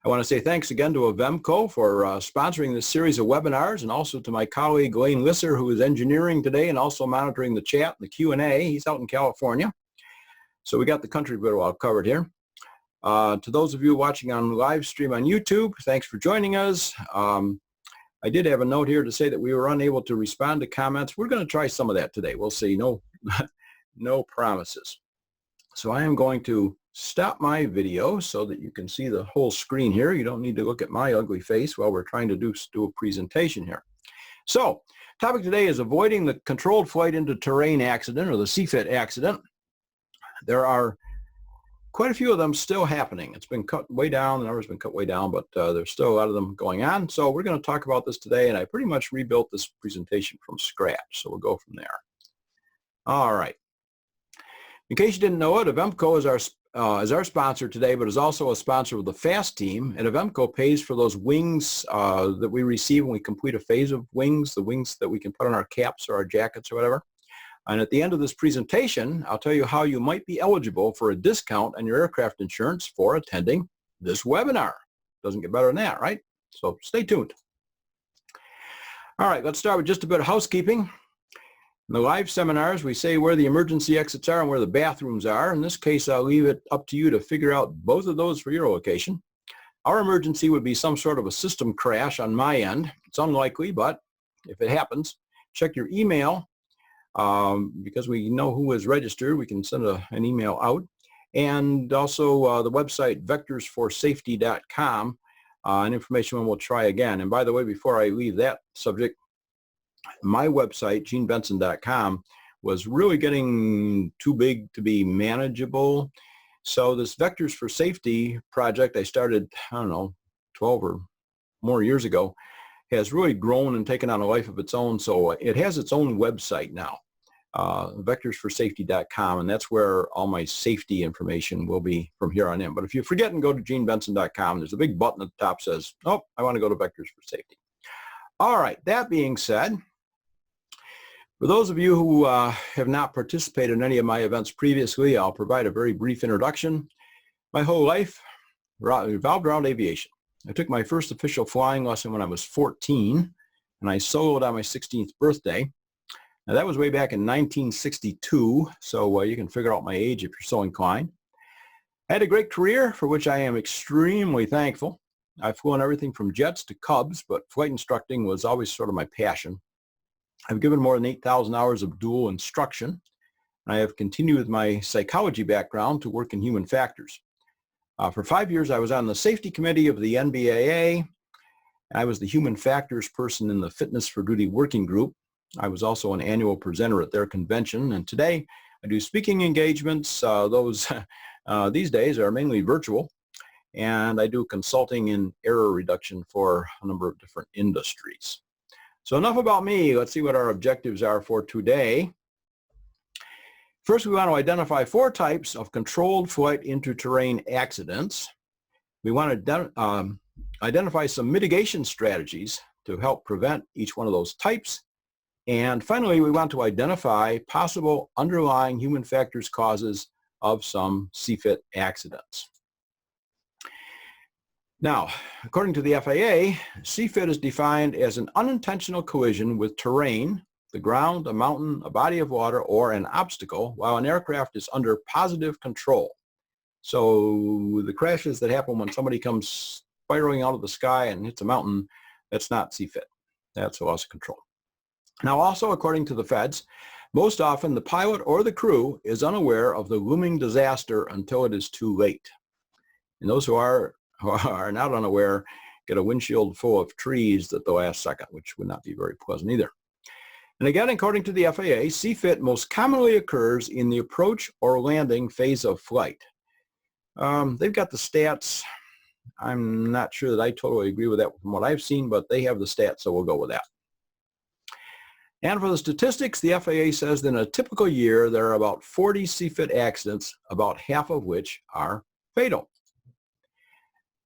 I want to say thanks again to Avemco for sponsoring this series of webinars, and also to my colleague Lane Lisser, who is engineering today and also monitoring the chat and the Q&A. He's out in California. So we got the country pretty well covered here. To those of you watching on live stream on YouTube, thanks for joining us. I did have a note here to say that we were unable to respond to comments. We're going to try some of that today. We'll see. No promises. So I am going to stop my video so that you can see the whole screen here. You don't need to look at my ugly face while we're trying to do a presentation here. So, topic today is avoiding the controlled flight into terrain accident, or the CFIT accident. There are quite a few of them still happening. It's been cut way down, the number's been cut way down, but there's still a lot of them going on. So we're going to talk about this today, and I pretty much rebuilt this presentation from scratch, so we'll go from there. All right. In case you didn't know it, Avemco is our sponsor today, but is also a sponsor of the FAST team, and Avemco pays for those wings that we receive when we complete a phase of wings, the wings that we can put on our caps or our jackets or whatever. And at the end of this presentation, I'll tell you how you might be eligible for a discount on your aircraft insurance for attending this webinar. Doesn't get better than that, right? So stay tuned. All right, let's start with just a bit of housekeeping. In the live seminars, we say where the emergency exits are and where the bathrooms are. In this case, I'll leave it up to you to figure out both of those for your location. Our emergency would be some sort of a system crash on my end. It's unlikely, but if it happens, check your email. Because we know who is registered, we can send an email out. And also the website vectorsforsafety.com, and information when we'll try again. And by the way, before I leave that subject, my website, genebenson.com, was really getting too big to be manageable. So this Vectors for Safety project I started, I don't know, 12 or more years ago, has really grown and taken on a life of its own. So it has its own website now, vectorsforsafety.com, and that's where all my safety information will be from here on in. But if you forget and go to genebenson.com, there's a big button at the top that says, oh, I want to go to Vectors for Safety. All right, that being said, for those of you who have not participated in any of my events previously, I'll provide a very brief introduction. My whole life revolved around aviation. I took my first official flying lesson when I was 14, and I soloed on my 16th birthday. Now that was way back in 1962, so you can figure out my age if you're so inclined. I had a great career for which I am extremely thankful. I've flown everything from jets to Cubs, but flight instructing was always sort of my passion. I've given more than 8,000 hours of dual instruction. I have continued with my psychology background to work in human factors. For 5 years, I was on the safety committee of the NBAA. I was the human factors person in the Fitness for Duty working group. I was also an annual presenter at their convention, and today I do speaking engagements. Those these days are mainly virtual, and I do consulting in error reduction for a number of different industries. So enough about me. Let's see what our objectives are for today. First, we want to identify 4 types of controlled flight into terrain accidents. We want to identify some mitigation strategies to help prevent each one of those types. And finally, we want to identify possible underlying human factors causes of some CFIT accidents. Now, according to the FAA, CFIT is defined as an unintentional collision with terrain, the ground, a mountain, a body of water, or an obstacle while an aircraft is under positive control. So the crashes that happen when somebody comes spiraling out of the sky and hits a mountain, that's not CFIT. That's a loss of control. Now also, according to the feds, most often the pilot or the crew is unaware of the looming disaster until it is too late. And those who are not unaware get a windshield full of trees at the last second, which would not be very pleasant either. And again, according to the FAA, CFIT most commonly occurs in the approach or landing phase of flight. They've got the stats. I'm not sure that I totally agree with that from what I've seen, but they have the stats, so we'll go with that. And for the statistics, the FAA says that in a typical year, there are about 40 CFIT accidents, about half of which are fatal.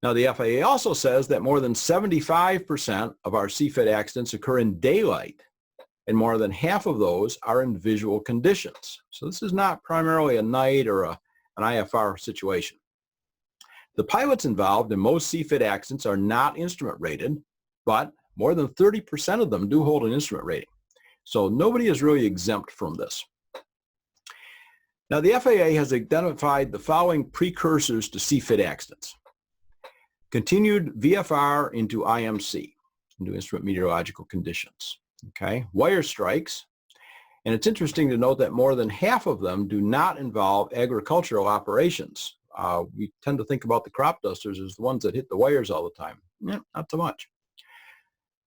Now, the FAA also says that more than 75% of our CFIT accidents occur in daylight, and more than half of those are in visual conditions. So this is not primarily a night or an IFR situation. The pilots involved in most CFIT accidents are not instrument rated, but more than 30% of them do hold an instrument rating. So nobody is really exempt from this. Now, the FAA has identified the following precursors to CFIT accidents. Continued VFR into IMC, into instrument meteorological conditions. Okay, wire strikes. And it's interesting to note that more than half of them do not involve agricultural operations. We tend to think about the crop dusters as the ones that hit the wires all the time. Not so much.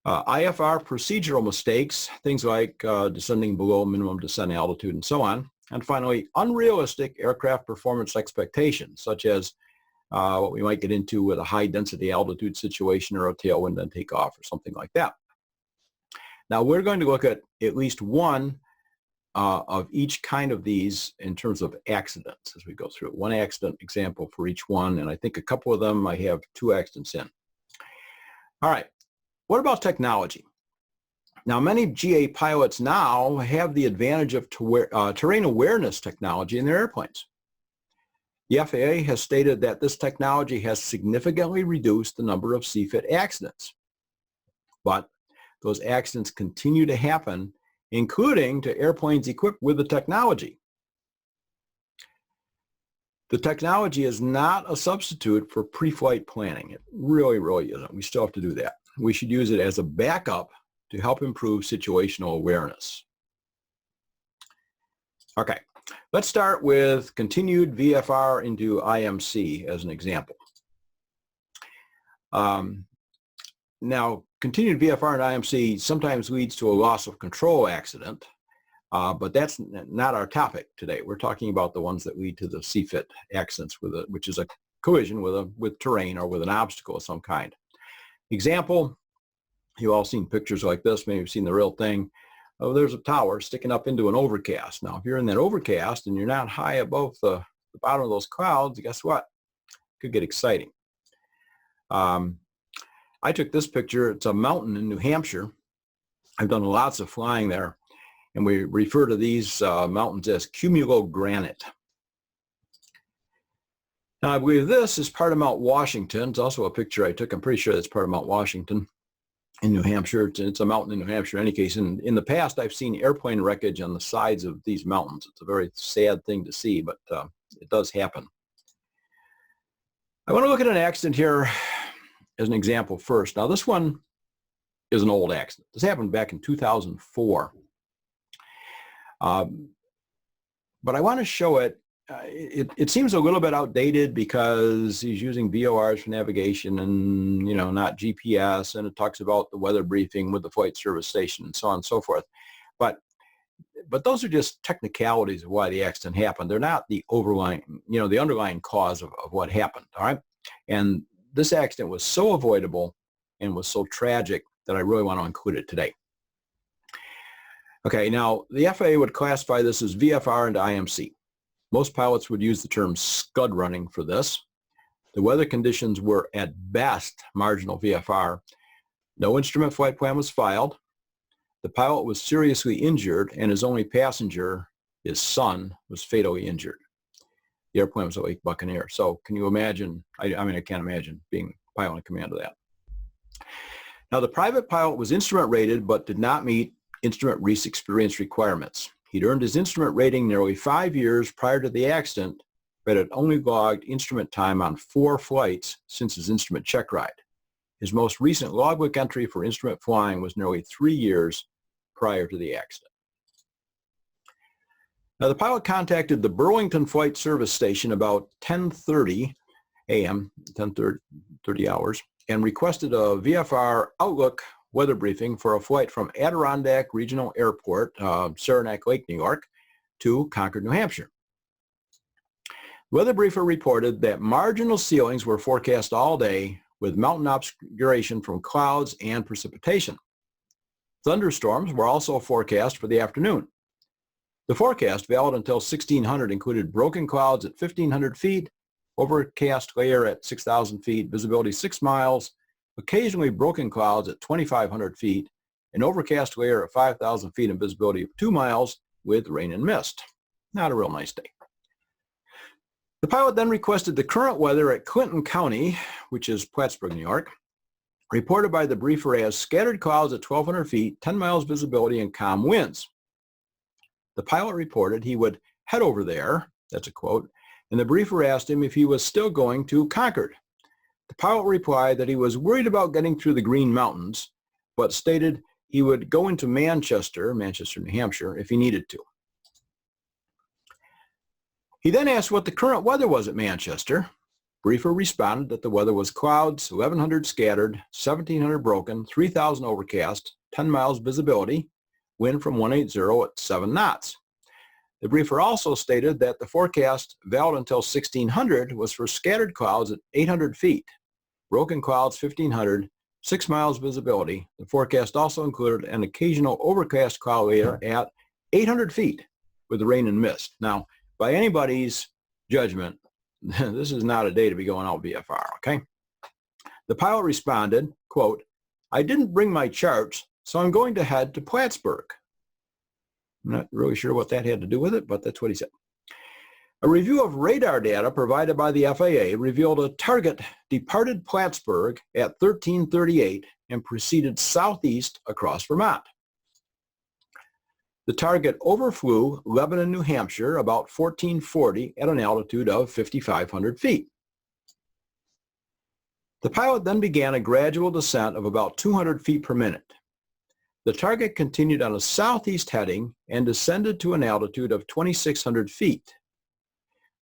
IFR procedural mistakes, things like descending below minimum descent altitude and so on. And finally, unrealistic aircraft performance expectations, such as what we might get into with a high density altitude situation or a tailwind and takeoff or something like that. Now, we're going to look at least one of each kind of these in terms of accidents as we go through. One accident example for each one, and I think a couple of them I have 2 accidents in. All right, what about technology? Now, many GA pilots now have the advantage of terrain awareness technology in their airplanes. The FAA has stated that this technology has significantly reduced the number of CFIT accidents, but those accidents continue to happen, including to airplanes equipped with the technology. The technology is not a substitute for pre-flight planning. It really isn't. We still have to do that. We should use it as a backup to help improve situational awareness. Okay, let's start with continued VFR into IMC as an example. Now, continued VFR into IMC sometimes leads to a loss of control accident, but that's not our topic today. We're talking about the ones that lead to the CFIT accidents, which is a collision with terrain or with an obstacle of some kind. Example, you've all seen pictures like this, maybe you've seen the real thing. Oh, there's a tower sticking up into an overcast. Now, if you're in that overcast and you're not high above the bottom of those clouds, guess what? It could get exciting. I took this picture. It's a mountain in New Hampshire. I've done lots of flying there, and we refer to these mountains as cumulogranite. Now, I believe this is part of Mount Washington. It's also a picture I took. I'm pretty sure that's part of Mount Washington in New Hampshire. It's a mountain in New Hampshire in any case. And in the past, I've seen airplane wreckage on the sides of these mountains. It's a very sad thing to see, but it does happen. I want to look at an accident here as an example first. Now, this one is an old accident. This happened back in 2004. But I want to show it. It seems a little bit outdated because he's using VORs for navigation and, not GPS, and it talks about the weather briefing with the flight service station and so on and so forth. But those are just technicalities of why the accident happened. They're not the the underlying cause of what happened, all right? And this accident was so avoidable and was so tragic that I really want to include it today. Okay, now the FAA would classify this as VFR into IMC. Most pilots would use the term scud running for this. The weather conditions were at best marginal VFR. No instrument flight plan was filed. The pilot was seriously injured, and his only passenger, his son, was fatally injured. The airplane was a Lake Buccaneer. So can you imagine? I can't imagine being pilot in command of that. Now, the private pilot was instrument rated but did not meet instrument reese experience requirements. He'd earned his instrument rating nearly 5 years prior to the accident, but had only logged instrument time on 4 flights since his instrument check ride. His most recent logbook entry for instrument flying was nearly 3 years prior to the accident. Now, the pilot contacted the Burlington Flight Service Station about 10:30 a.m., 10:30 hours, and requested a VFR Outlook weather briefing for a flight from Adirondack Regional Airport, Saranac Lake, New York, to Concord, New Hampshire. The weather briefer reported that marginal ceilings were forecast all day with mountain obscuration from clouds and precipitation. Thunderstorms were also forecast for the afternoon. The forecast, valid until 1600, included broken clouds at 1,500 feet, overcast layer at 6,000 feet, visibility 6 miles, occasionally broken clouds at 2,500 feet, an overcast layer at 5,000 feet and visibility of 2 miles with rain and mist. Not a real nice day. The pilot then requested the current weather at Clinton County, which is Plattsburgh, New York, reported by the briefer as scattered clouds at 1,200 feet, 10 miles visibility, and calm winds. The pilot reported he would head over there, that's a quote, and the briefer asked him if he was still going to Concord. The pilot replied that he was worried about getting through the Green Mountains, but stated he would go into Manchester, New Hampshire, if he needed to. He then asked what the current weather was at Manchester. Briefer responded that the weather was clouds, 1,100 scattered, 1,700 broken, 3,000 overcast, 10 miles visibility, wind from 180 at 7 knots. The briefer also stated that the forecast, valid until 1,600, was for scattered clouds at 800 feet, broken clouds 1,500, 6 miles visibility. The forecast also included an occasional overcast cloud layer at 800 feet with rain and mist. Now, by anybody's judgment, this is not a day to be going out VFR, okay? The pilot responded, quote, "I didn't bring my charts, so I'm going to head to Plattsburgh." I'm not really sure what that had to do with it, but that's what he said. A review of radar data provided by the FAA revealed a target departed Plattsburgh at 1338 and proceeded southeast across Vermont. The target overflew Lebanon, New Hampshire about 1440 at an altitude of 5,500 feet. The pilot then began a gradual descent of about 200 feet per minute. The target continued on a southeast heading and descended to an altitude of 2,600 feet.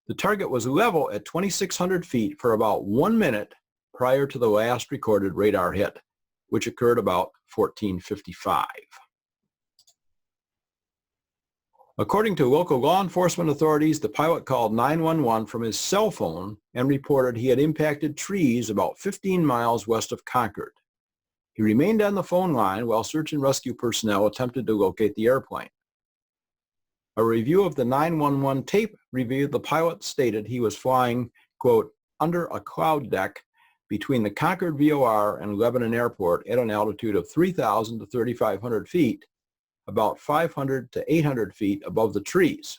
The target was level at 2,600 feet for about 1 minute prior to the last recorded radar hit, which occurred about 1455. According to local law enforcement authorities, the pilot called 911 from his cell phone and reported he had impacted trees about 15 miles west of Concord. He remained on the phone line while search and rescue personnel attempted to locate the airplane. A review of the 911 tape revealed the pilot stated he was flying, quote, under a cloud deck between the Concord VOR and Lebanon Airport at an altitude of 3,000 to 3,500 feet, about 500 to 800 feet above the trees.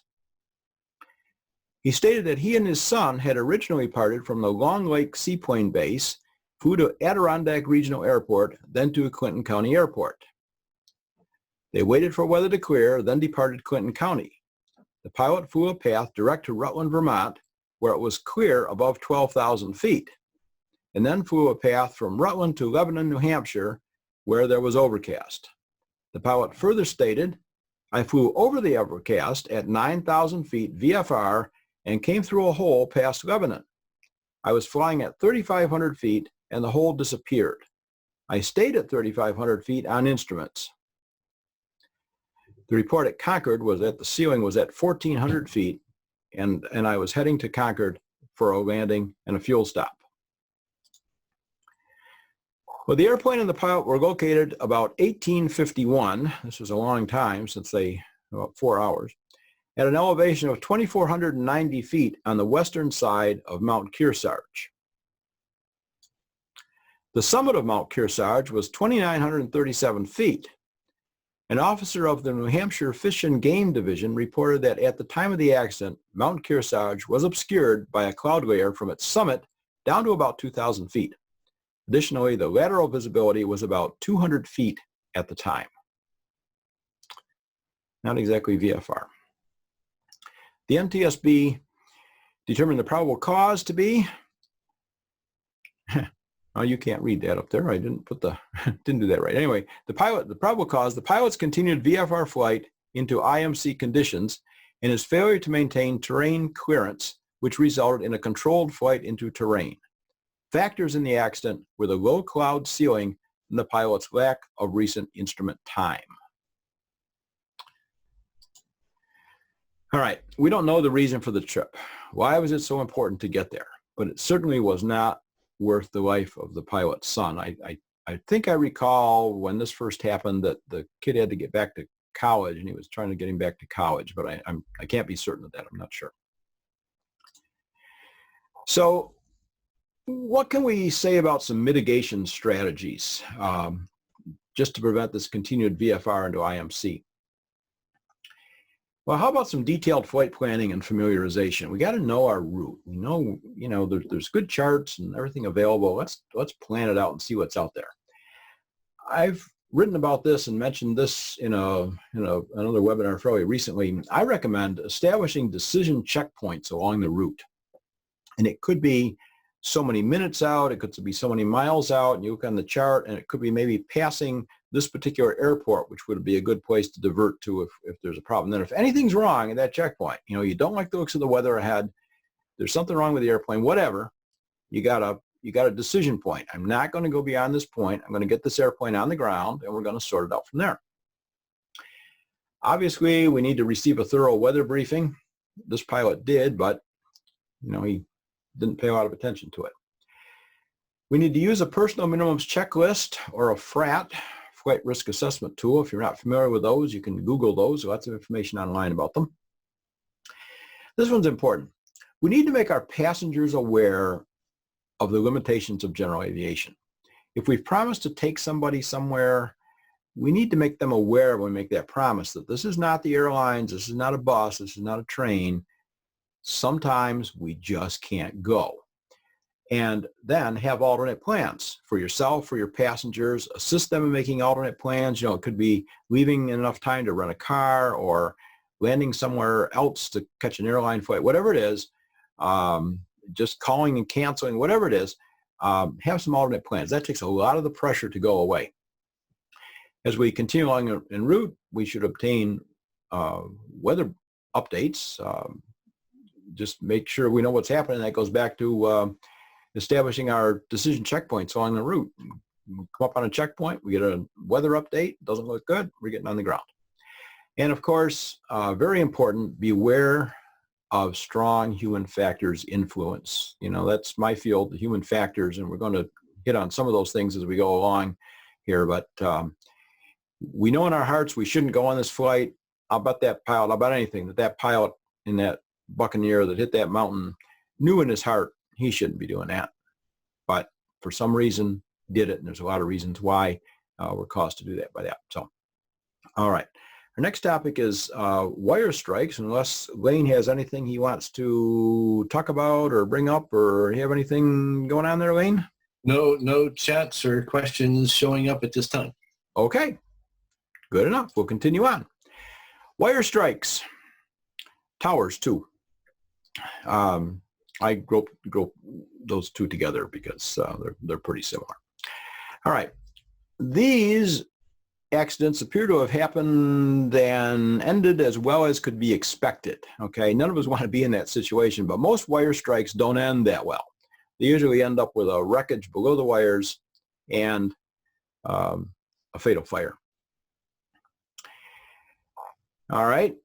He stated that he and his son had originally parted from the Long Lake Seaplane Base, flew to Adirondack Regional Airport, then to Clinton County Airport. They waited for weather to clear, then departed Clinton County. The pilot flew a path direct to Rutland, Vermont, where it was clear above 12,000 feet, and then flew a path from Rutland to Lebanon, New Hampshire, where there was overcast. The pilot further stated, "I flew over the overcast at 9,000 feet VFR and came through a hole past Lebanon. I was flying at 3,500 feet and the hole disappeared. I stayed at 3,500 feet on instruments." The report at Concord was that the ceiling was at 1,400 feet and I was heading to Concord for a landing and a fuel stop. Well, the airplane and the pilot were located about 1851, this was a long time since about 4 hours, at an elevation of 2,490 feet on the western side of Mount Kearsarge. The summit of Mount Kearsarge was 2,937 feet. An officer of the New Hampshire Fish and Game Division reported that at the time of the accident, Mount Kearsarge was obscured by a cloud layer from its summit down to about 2,000 feet. Additionally, the lateral visibility was about 200 feet at the time. Not exactly VFR. The NTSB determined the probable cause to be, oh, you can't read that up there. I didn't do that right. Anyway, the probable cause, the pilot's continued VFR flight into IMC conditions and his failure to maintain terrain clearance, which resulted in a controlled flight into terrain. Factors in the accident were the low cloud ceiling and the pilot's lack of recent instrument time. All right, we don't know the reason for the trip. Why was it so important to get there? But it certainly was not worth the life of the pilot's son. I think I recall when this first happened that the kid had to get back to college and he was trying to get him back to college, but I can't be certain of that. I'm not sure. So what can we say about some mitigation strategies just to prevent this continued VFR into IMC? Well, how about some detailed flight planning and familiarization? We got to know our route. We know, there's good charts and everything available. Let's plan it out and see what's out there. I've written about this and mentioned this in another webinar fairly recently. I recommend establishing decision checkpoints along the route. And it could be so many minutes out, it could be so many miles out, and you look on the chart, and it could be maybe passing this particular airport, which would be a good place to divert to if there's a problem. Then if anything's wrong at that checkpoint, you don't like the looks of the weather ahead, there's something wrong with the airplane, whatever, you got a decision point. I'm not going to go beyond this point. I'm going to get this airplane on the ground, and we're going to sort it out from there. Obviously, we need to receive a thorough weather briefing. This pilot did, but he didn't pay a lot of attention to it. We need to use a personal minimums checklist or a FRAT, flight risk assessment tool. If you're not familiar with those, you can Google those. Lots of information online about them. This one's important. We need to make our passengers aware of the limitations of general aviation. If we've promised to take somebody somewhere, we need to make them aware when we make that promise that this is not the airlines, this is not a bus, this is not a train. Sometimes we just can't go. And then have alternate plans for yourself, for your passengers, assist them in making alternate plans. It could be leaving in enough time to rent a car or landing somewhere else to catch an airline flight, whatever it is, just calling and canceling, whatever it is, have some alternate plans. That takes a lot of the pressure to go away. As we continue along en route, we should obtain weather updates. Just make sure we know what's happening. That goes back to establishing our decision checkpoints along the route. We come up on a checkpoint, we get a weather update, doesn't look good, we're getting on the ground. And of course, very important, be aware of strong human factors influence. That's my field, the human factors, and we're going to hit on some of those things as we go along here. But we know in our hearts we shouldn't go on this flight. I'll bet that pilot, I'll bet anything that pilot in that Buccaneer that hit that mountain knew in his heart he shouldn't be doing that. But for some reason did it, and there's a lot of reasons why we're caused to do that by that. So, all right. Our next topic is wire strikes, unless Lane has anything he wants to talk about or bring up, or you have anything going on there, Lane? No chats or questions showing up at this time. Okay, good enough. We'll continue on. Wire strikes. Towers, too. I group those two together because they're pretty similar. All right. These accidents appear to have happened and ended as well as could be expected. Okay, none of us want to be in that situation, but most wire strikes don't end that well. They usually end up with a wreckage below the wires and a fatal fire. All right.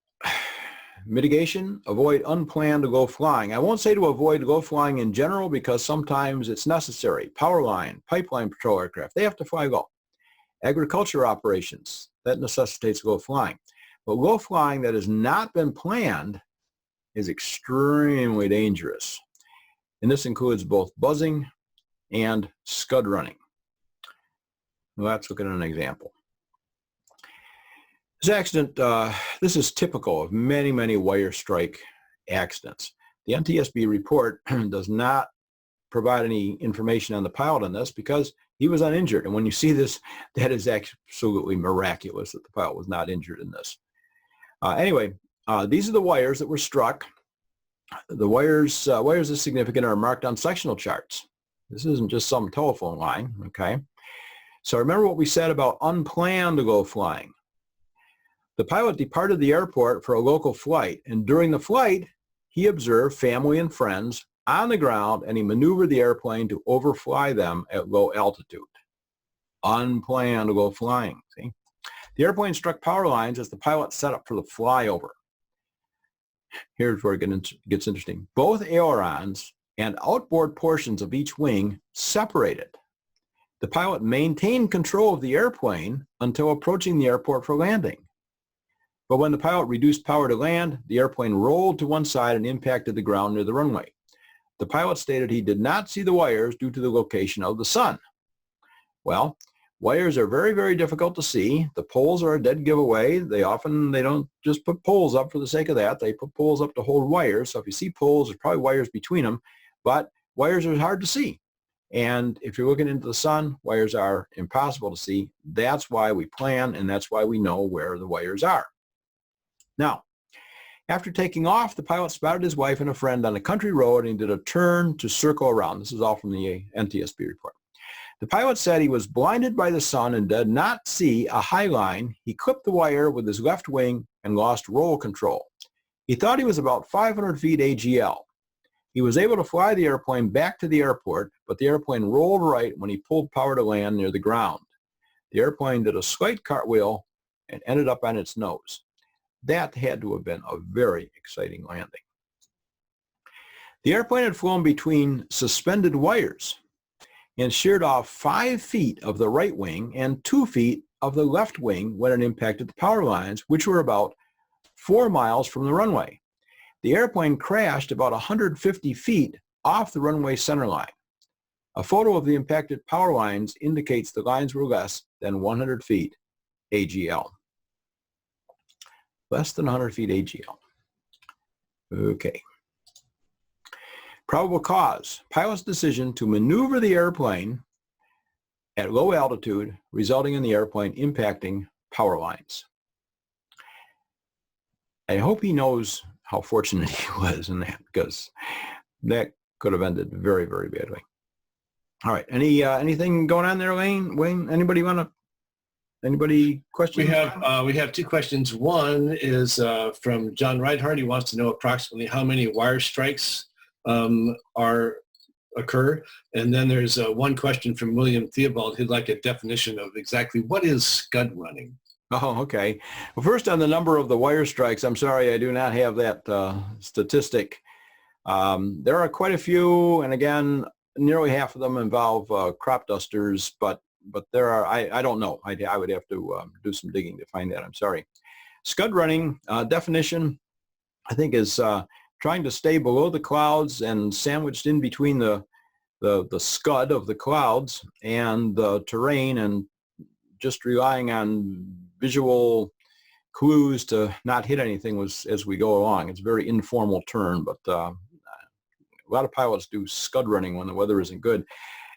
Mitigation, avoid unplanned low flying. I won't say to avoid low flying in general because sometimes it's necessary. Power line, pipeline patrol aircraft, they have to fly low. Agriculture operations, that necessitates low flying. But low flying that has not been planned is extremely dangerous. And this includes both buzzing and scud running. Well, let's look at an example. This accident, this is typical of many, many wire strike accidents. The NTSB report does not provide any information on the pilot on this because he was uninjured. And when you see this, that is absolutely miraculous that the pilot was not injured in this. Anyway, these are the wires that were struck. The wires of significant are marked on sectional charts. This isn't just some telephone line, okay? So remember what we said about unplanned low flying. The pilot departed the airport for a local flight, and during the flight, he observed family and friends on the ground, and he maneuvered the airplane to overfly them at low altitude. Unplanned low flying, see? The airplane struck power lines as the pilot set up for the flyover. Here's where it gets interesting. Both ailerons and outboard portions of each wing separated. The pilot maintained control of the airplane until approaching the airport for landing. But when the pilot reduced power to land, the airplane rolled to one side and impacted the ground near the runway. The pilot stated he did not see the wires due to the location of the sun. Well, Wires are very, very difficult to see. The poles are a dead giveaway. They don't just put poles up for the sake of that. They put poles up to hold wires. So if you see poles, there's probably wires between them, but wires are hard to see. And if you're looking into the sun, wires are impossible to see. That's why we plan, and that's why we know where the wires are. Now, after taking off, the pilot spotted his wife and a friend on a country road, and he did a turn to circle around. This is all from the NTSB report. The pilot said he was blinded by the sun and did not see a high line. He clipped the wire with his left wing and lost roll control. He thought he was about 500 feet AGL. He was able to fly the airplane back to the airport, but the airplane rolled right when he pulled power to land near the ground. The airplane did a slight cartwheel and ended up on its nose. That had to have been a very exciting landing. The airplane had flown between suspended wires and sheared off 5 feet of the right wing and 2 feet of the left wing when it impacted the power lines, which were about 4 miles from the runway. The airplane crashed about 150 feet off the runway center line. A photo of the impacted power lines indicates the lines were less than 100 feet AGL. Less than 100 feet AGL. Okay. Probable cause. Pilot's decision to maneuver the airplane at low altitude, resulting in the airplane impacting power lines. I hope he knows how fortunate he was in that, because that could have ended very, very badly. All right. Anything going on there, Wayne? Anybody questions? We have 2 questions. One is from John Reinhardt. He wants to know approximately how many wire strikes occur. And then there's one question from William Theobald who'd like a definition of exactly what is scud running. Oh, okay. Well, first on the number of the wire strikes, I'm sorry, I do not have that statistic. There are quite a few, and again, nearly half of them involve crop dusters, but there are, I don't know. I would have to do some digging to find that. I'm sorry. Scud running definition, I think, is trying to stay below the clouds and sandwiched in between the scud of the clouds and the terrain, and just relying on visual clues to not hit anything as we go along. It's a very informal term, but a lot of pilots do scud running when the weather isn't good.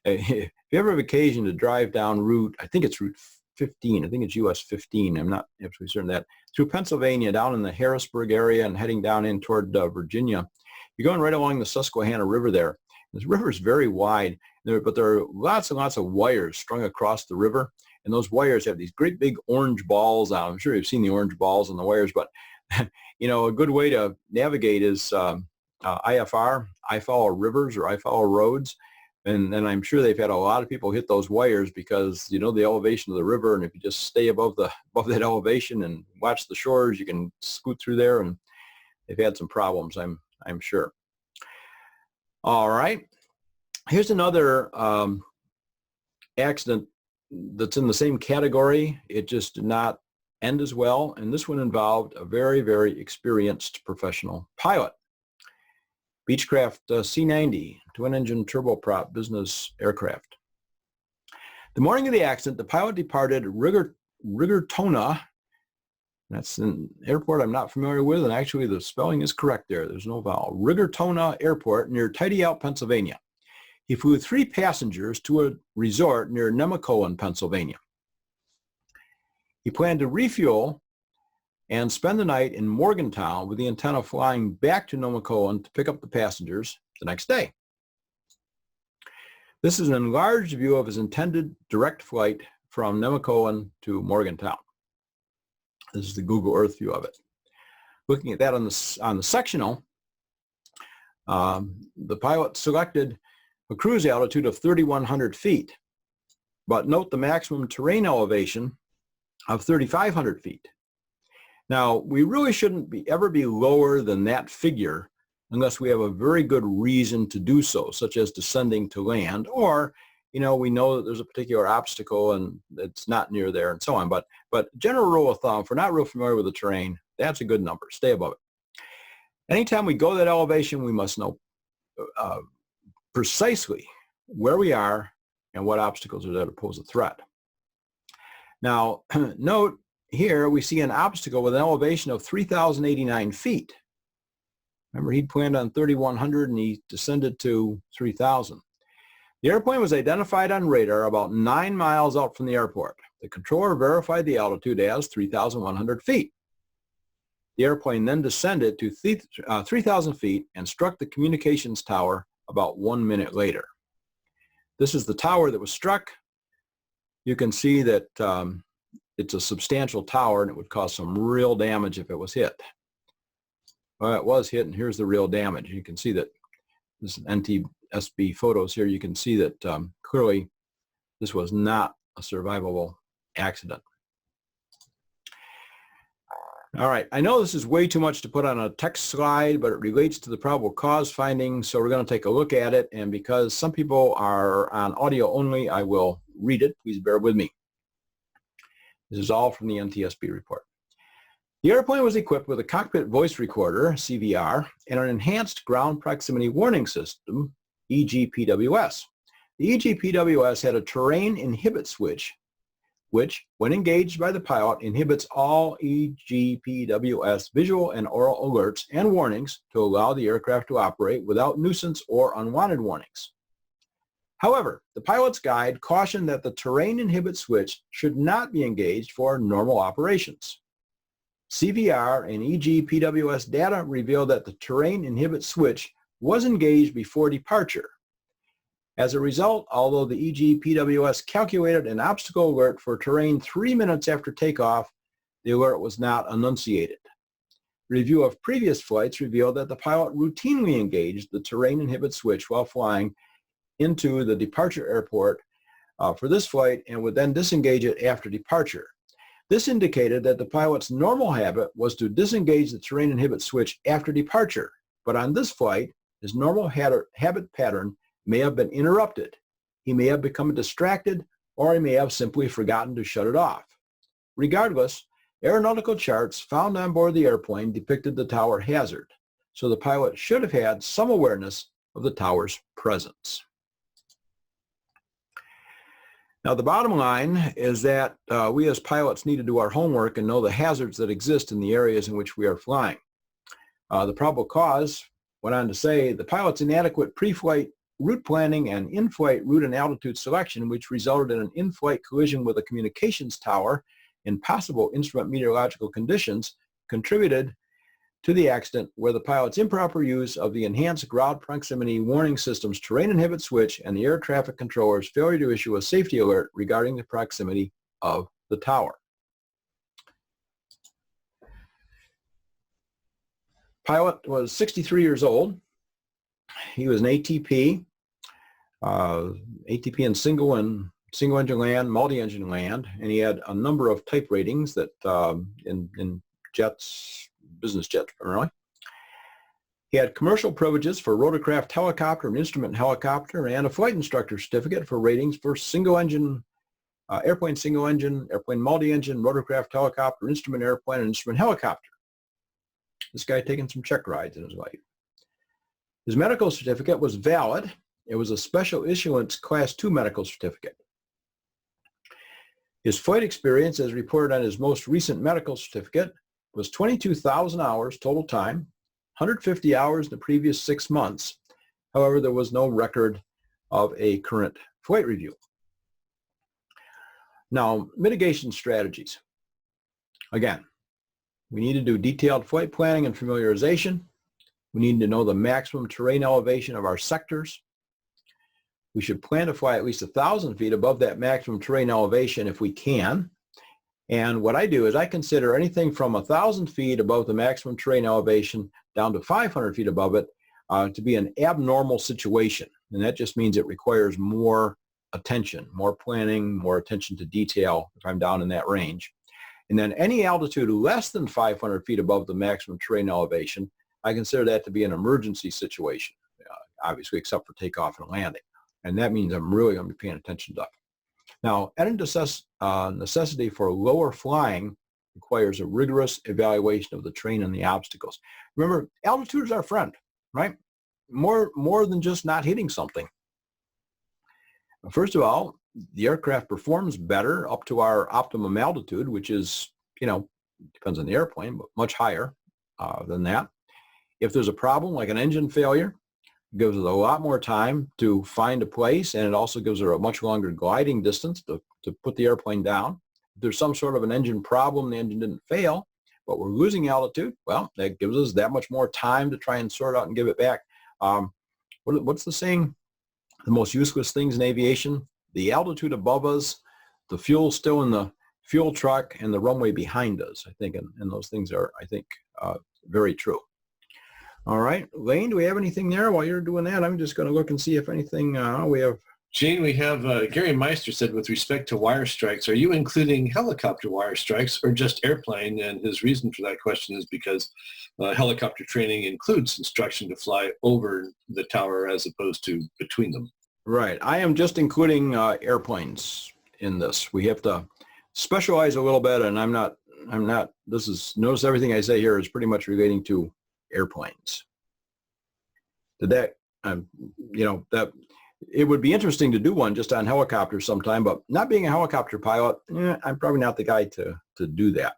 If you ever have occasion to drive down route, I think it's Route 15, I think it's US 15, I'm not absolutely certain of that, through Pennsylvania, down in the Harrisburg area and heading down in toward Virginia, you're going right along the Susquehanna River there. This river is very wide, but there are lots and lots of wires strung across the river, and those wires have these great big orange balls on them. I'm sure you've seen the orange balls on the wires, but you know, a good way to navigate is IFR, I follow rivers or I follow roads. And I'm sure they've had a lot of people hit those wires because you know the elevation of the river, and if you just stay above that elevation and watch the shores, you can scoot through there, and they've had some problems, I'm sure. All right, here's another accident that's in the same category. It just did not end as well, and this one involved a very, very experienced professional pilot. Beechcraft C-90, twin-engine turboprop business aircraft. The morning of the accident, the pilot departed Rigertona. That's an airport I'm not familiar with, and actually the spelling is correct there. There's no vowel. Rigertona Airport near Tidy Out, Pennsylvania. He flew 3 passengers to a resort near Nemacolin, Pennsylvania. He planned to refuel and spend the night in Morgantown with the intent of flying back to Nemacolin to pick up the passengers the next day. This is an enlarged view of his intended direct flight from Nemacolin to Morgantown. This is the Google Earth view of it. Looking at that on the sectional, the pilot selected a cruise altitude of 3,100 feet, but note the maximum terrain elevation of 3,500 feet. Now, we really shouldn't ever be lower than that figure unless we have a very good reason to do so, such as descending to land, or, you know, we know that there's a particular obstacle and it's not near there and so on. But general rule of thumb, if we're not real familiar with the terrain, that's a good number. Stay above it. Anytime we go that elevation, we must know precisely where we are and what obstacles are there to pose a threat. Now, note here we see an obstacle with an elevation of 3,089 feet. Remember, he'd planned on 3,100 and he descended to 3,000. The airplane was identified on radar about 9 miles out from the airport. The controller verified the altitude as 3,100 feet. The airplane then descended to 3,000 feet and struck the communications tower about 1 minute later. This is the tower that was struck. You can see that it's a substantial tower and it would cause some real damage if it was hit. Well, it was hit, and here's the real damage. You can see that this is NTSB photos here. You can see that clearly this was not a survivable accident. All right, I know this is way too much to put on a text slide, but it relates to the probable cause findings, so we're going to take a look at it, and because some people are on audio only, I will read it. Please bear with me. This is all from the NTSB report. The airplane was equipped with a cockpit voice recorder, CVR, and an enhanced ground proximity warning system, EGPWS. The EGPWS had a terrain inhibit switch, which, when engaged by the pilot, inhibits all EGPWS visual and oral alerts and warnings to allow the aircraft to operate without nuisance or unwanted warnings. However, the pilot's guide cautioned that the terrain inhibit switch should not be engaged for normal operations. CVR and EGPWS data revealed that the terrain inhibit switch was engaged before departure. As a result, although the EGPWS calculated an obstacle alert for terrain 3 minutes after takeoff, the alert was not enunciated. Review of previous flights revealed that the pilot routinely engaged the terrain inhibit switch while flying into the departure airport for this flight and would then disengage it after departure. This indicated that the pilot's normal habit was to disengage the terrain inhibit switch after departure, but on this flight, his normal habit pattern may have been interrupted. He may have become distracted, or he may have simply forgotten to shut it off. Regardless, aeronautical charts found on board the airplane depicted the tower hazard, so the pilot should have had some awareness of the tower's presence. Now, the bottom line is that we as pilots need to do our homework and know the hazards that exist in the areas in which we are flying. The probable cause went on to say the pilot's inadequate pre-flight route planning and in-flight route and altitude selection, which resulted in an in-flight collision with a communications tower in possible instrument meteorological conditions, contributed to the accident, where the pilot's improper use of the enhanced ground proximity warning system's terrain inhibit switch and the air traffic controller's failure to issue a safety alert regarding the proximity of the tower. Pilot was 63 years old. He was an ATP in single engine land, multi-engine land, and he had a number of type ratings that in jets, business jets primarily. He had commercial privileges for rotorcraft helicopter and instrument helicopter, and a flight instructor certificate for ratings for single engine, airplane single engine, airplane multi-engine, rotorcraft helicopter, instrument airplane, and instrument helicopter. This guy had taken some check rides in his life. His medical certificate was valid. It was a special issuance Class II medical certificate. His flight experience, as reported on his most recent medical certificate, was 22,000 hours total time, 150 hours in the previous 6 months. However, there was no record of a current flight review. Now, mitigation strategies. Again, we need to do detailed flight planning and familiarization. We need to know the maximum terrain elevation of our sectors. We should plan to fly at least 1,000 feet above that maximum terrain elevation if we can. And what I do is I consider anything from 1,000 feet above the maximum terrain elevation down to 500 feet above it to be an abnormal situation. And that just means it requires more attention, more planning, more attention to detail if I'm down in that range. And then any altitude less than 500 feet above the maximum terrain elevation, I consider that to be an emergency situation, obviously except for takeoff and landing. And that means I'm really going to be paying attention to that. Now, any necessity for lower flying requires a rigorous evaluation of the terrain and the obstacles. Remember, altitude is our friend, right? More than just not hitting something. First of all, the aircraft performs better up to our optimum altitude, which is, depends on the airplane, but much higher than that. If there's a problem like an engine failure, it gives us a lot more time to find a place, and it also gives her a much longer gliding distance to put the airplane down. If there's some sort of an engine problem, the engine didn't fail, but we're losing altitude, well, that gives us that much more time to try and sort out and give it back. What's the saying? The most useless things in aviation: the altitude above us, the fuel still in the fuel truck, and the runway behind us, I think, and those things are, I think, very true. All right, Lane, do we have anything there? While you're doing that, I'm just going to look and see if anything we have. Gene, we have Gary Meister said, with respect to wire strikes, are you including helicopter wire strikes or just airplane? And his reason for that question is because helicopter training includes instruction to fly over the tower as opposed to between them. Right. I am just including airplanes in this. We have to specialize a little bit, and I'm not, notice everything I say here is pretty much relating to airplanes. That it would be interesting to do one just on helicopters sometime, but not being a helicopter pilot, I'm probably not the guy to do that.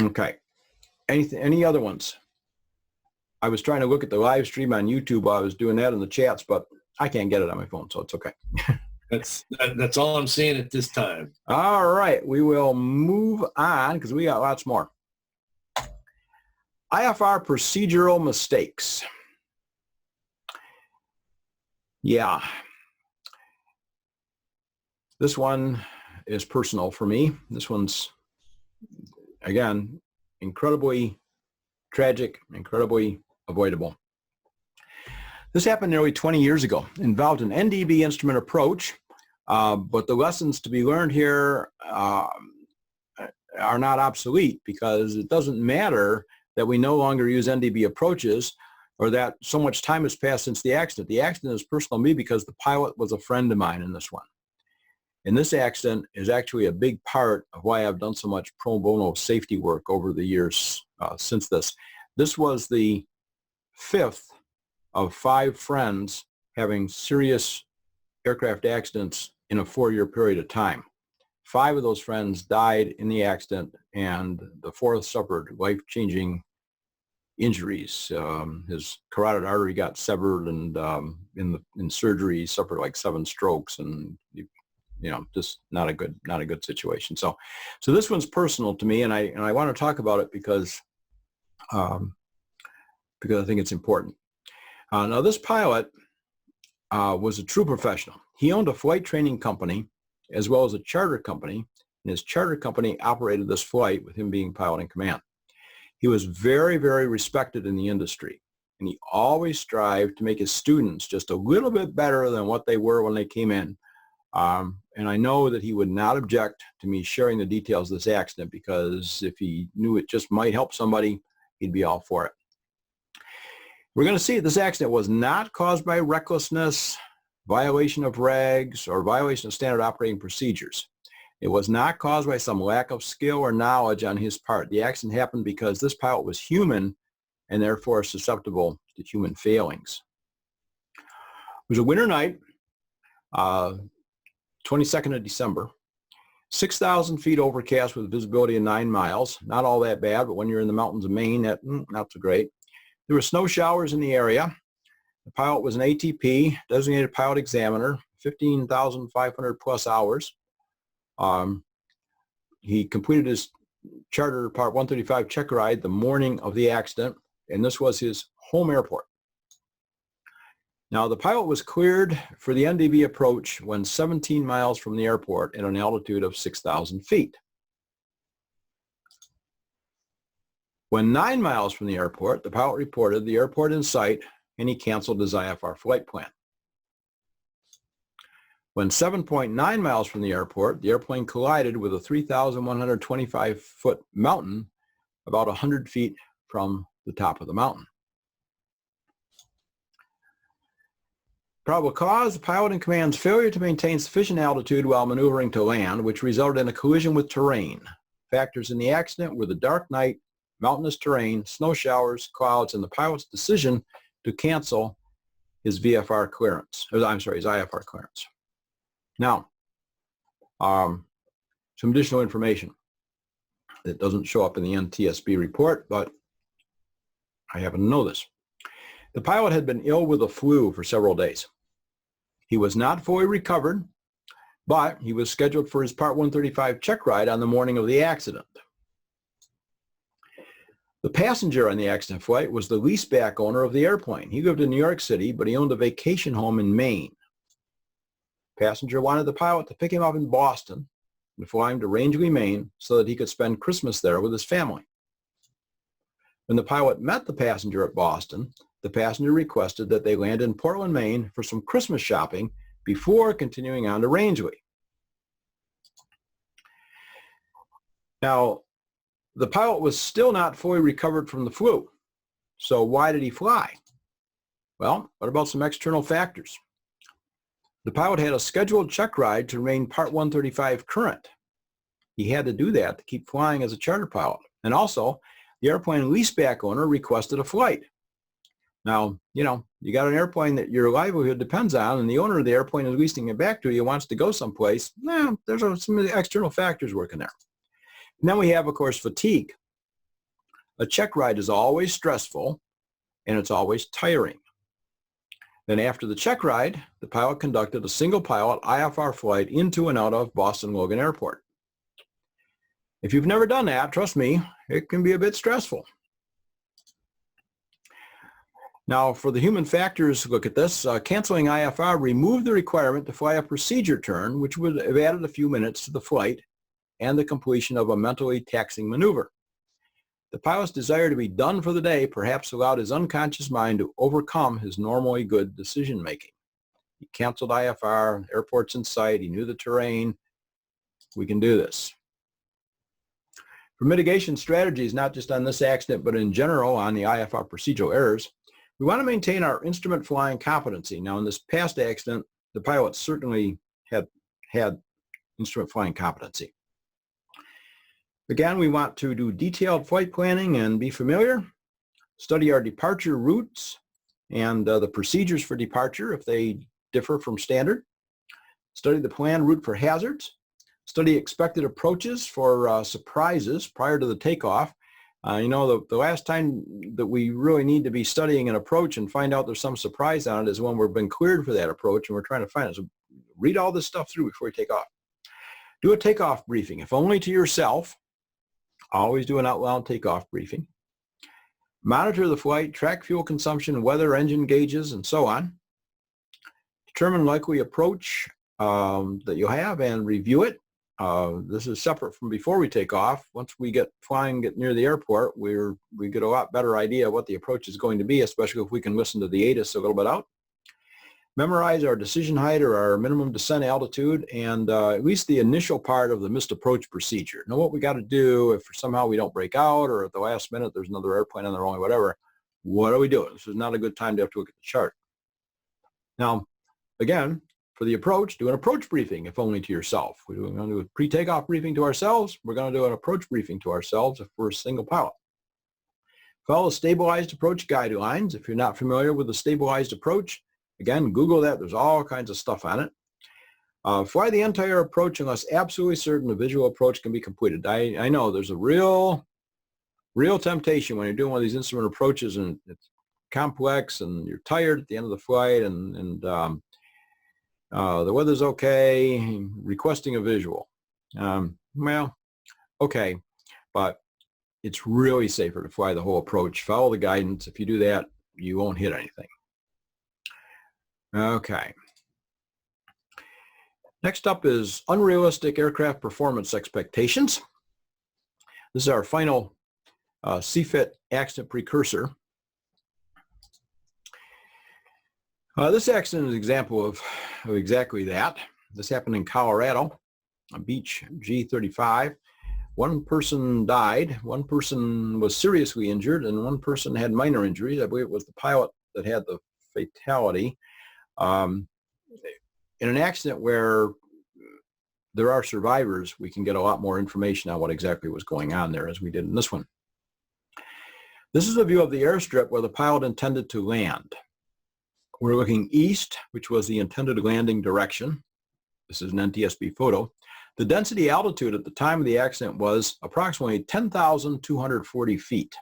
Okay. Any other ones? I was trying to look at the live stream on YouTube while I was doing that in the chats, but I can't get it on my phone, so it's okay. That's all I'm seeing at this time. All right, we will move on because we got lots more. IFR procedural mistakes. Yeah. This one is personal for me. This one's, again, incredibly tragic, incredibly avoidable. This happened nearly 20 years ago. It involved an NDB instrument approach, but the lessons to be learned here are not obsolete, because it doesn't matter that we no longer use NDB approaches or that so much time has passed since the accident. The accident is personal to me because the pilot was a friend of mine in this one. And this accident is actually a big part of why I've done so much pro bono safety work over the years since this. This was the 5th of 5 friends having serious aircraft accidents in a 4-year period of time. 5 of those friends died in the accident, and the 4th suffered life-changing injuries. His carotid artery got severed, and in surgery he suffered like 7 strokes, and just not a good situation. So this one's personal to me, and I want to talk about it because I think it's important. Now, this pilot was a true professional. He owned a flight training company as well as a charter company, and his charter company operated this flight with him being pilot in command. He was very, very respected in the industry, and he always strived to make his students just a little bit better than what they were when they came in. And I know that he would not object to me sharing the details of this accident, because if he knew it just might help somebody, he'd be all for it. We're going to see this accident was not caused by recklessness, violation of regs, or violation of standard operating procedures. It was not caused by some lack of skill or knowledge on his part. The accident happened because this pilot was human and therefore susceptible to human failings. It was a winter night, 22nd of December, 6,000 feet overcast with visibility of 9 miles. Not all that bad, but when you're in the mountains of Maine, that's not so great. There were snow showers in the area. The pilot was an ATP, designated pilot examiner, 15,500 plus hours. He completed his charter Part 135 check ride the morning of the accident, and this was his home airport. Now, the pilot was cleared for the NDB approach when 17 miles from the airport at an altitude of 6,000 feet. When 9 miles from the airport, the pilot reported the airport in sight, and he canceled his IFR flight plan. When 7.9 miles from the airport, the airplane collided with a 3,125-foot mountain about 100 feet from the top of the mountain. Probable cause: the pilot in command's failure to maintain sufficient altitude while maneuvering to land, which resulted in a collision with terrain. Factors in the accident were the dark night, mountainous terrain, snow showers, clouds, and the pilot's decision to cancel his VFR clearance, I'm sorry, his IFR clearance. Now, some additional information that doesn't show up in the NTSB report, but I happen to know this. The pilot had been ill with the flu for several days. He was not fully recovered, but he was scheduled for his Part 135 check ride on the morning of the accident. The passenger on the accident flight was the leaseback owner of the airplane. He lived in New York City, but he owned a vacation home in Maine. The passenger wanted the pilot to pick him up in Boston and fly him to Rangeley, Maine, so that he could spend Christmas there with his family. When the pilot met the passenger at Boston, the passenger requested that they land in Portland, Maine for some Christmas shopping before continuing on to Rangeley. Now, the pilot was still not fully recovered from the flu. So why did he fly? Well, what about some external factors? The pilot had a scheduled check ride to remain Part 135 current. He had to do that to keep flying as a charter pilot. And also, the airplane leaseback owner requested a flight. Now, you got an airplane that your livelihood depends on, and the owner of the airplane is leasing it back to you, wants to go someplace. There's some of the external factors working there. And then we have, of course, fatigue. A check ride is always stressful, and it's always tiring. Then after the check ride, the pilot conducted a single pilot IFR flight into and out of Boston Logan Airport. If you've never done that, trust me, it can be a bit stressful. Now, for the human factors, look at this. Canceling IFR removed the requirement to fly a procedure turn, which would have added a few minutes to the flight and the completion of a mentally taxing maneuver. The pilot's desire to be done for the day perhaps allowed his unconscious mind to overcome his normally good decision-making. He canceled IFR, airport's in sight, he knew the terrain. We can do this. For mitigation strategies, not just on this accident, but in general on the IFR procedural errors, we want to maintain our instrument flying competency. Now, in this past accident, the pilot certainly had instrument flying competency. Again, we want to do detailed flight planning and be familiar, study our departure routes and the procedures for departure if they differ from standard, study the planned route for hazards, study expected approaches for surprises prior to the takeoff. The last time that we really need to be studying an approach and find out there's some surprise on it is when we've been cleared for that approach and we're trying to find it. So read all this stuff through before you take off. Do a takeoff briefing, if only to yourself. Always do an out loud takeoff briefing. Monitor the flight, track fuel consumption, weather, engine gauges, and so on. Determine likely approach that you'll have and review it. This is separate from before we take off. Once we get near the airport, we get a lot better idea what the approach is going to be, especially if we can listen to the ATIS a little bit out. Memorize our decision height or our minimum descent altitude and at least the initial part of the missed approach procedure. Know what we got to do if somehow we don't break out or at the last minute there's another airplane on the wrong, whatever. What are we doing? This is not a good time to have to look at the chart. Now, again, for the approach, do an approach briefing, if only to yourself. We're going to do a pre-takeoff briefing to ourselves. We're going to do an approach briefing to ourselves if we're a single pilot. Follow stabilized approach guidelines. If you're not familiar with the stabilized approach, again, Google that. There's all kinds of stuff on it. Fly the entire approach unless absolutely certain the visual approach can be completed. I know there's a real temptation when you're doing one of these instrument approaches and it's complex and you're tired at the end of the flight and the weather's okay, requesting a visual. Well, okay, but it's really safer to fly the whole approach. Follow the guidance. If you do that, you won't hit anything. Okay. Next up is unrealistic aircraft performance expectations. This is our final CFIT accident precursor. This accident is an example of exactly that. This happened in Colorado, on Beach G35. One person died, one person was seriously injured, and one person had minor injuries. I believe it was the pilot that had the fatality. In an accident where there are survivors, we can get a lot more information on what exactly was going on there, as we did in this one. This is a view of the airstrip where the pilot intended to land. We're looking east, which was the intended landing direction. This is an NTSB photo. The density altitude at the time of the accident was approximately 10,240 feet.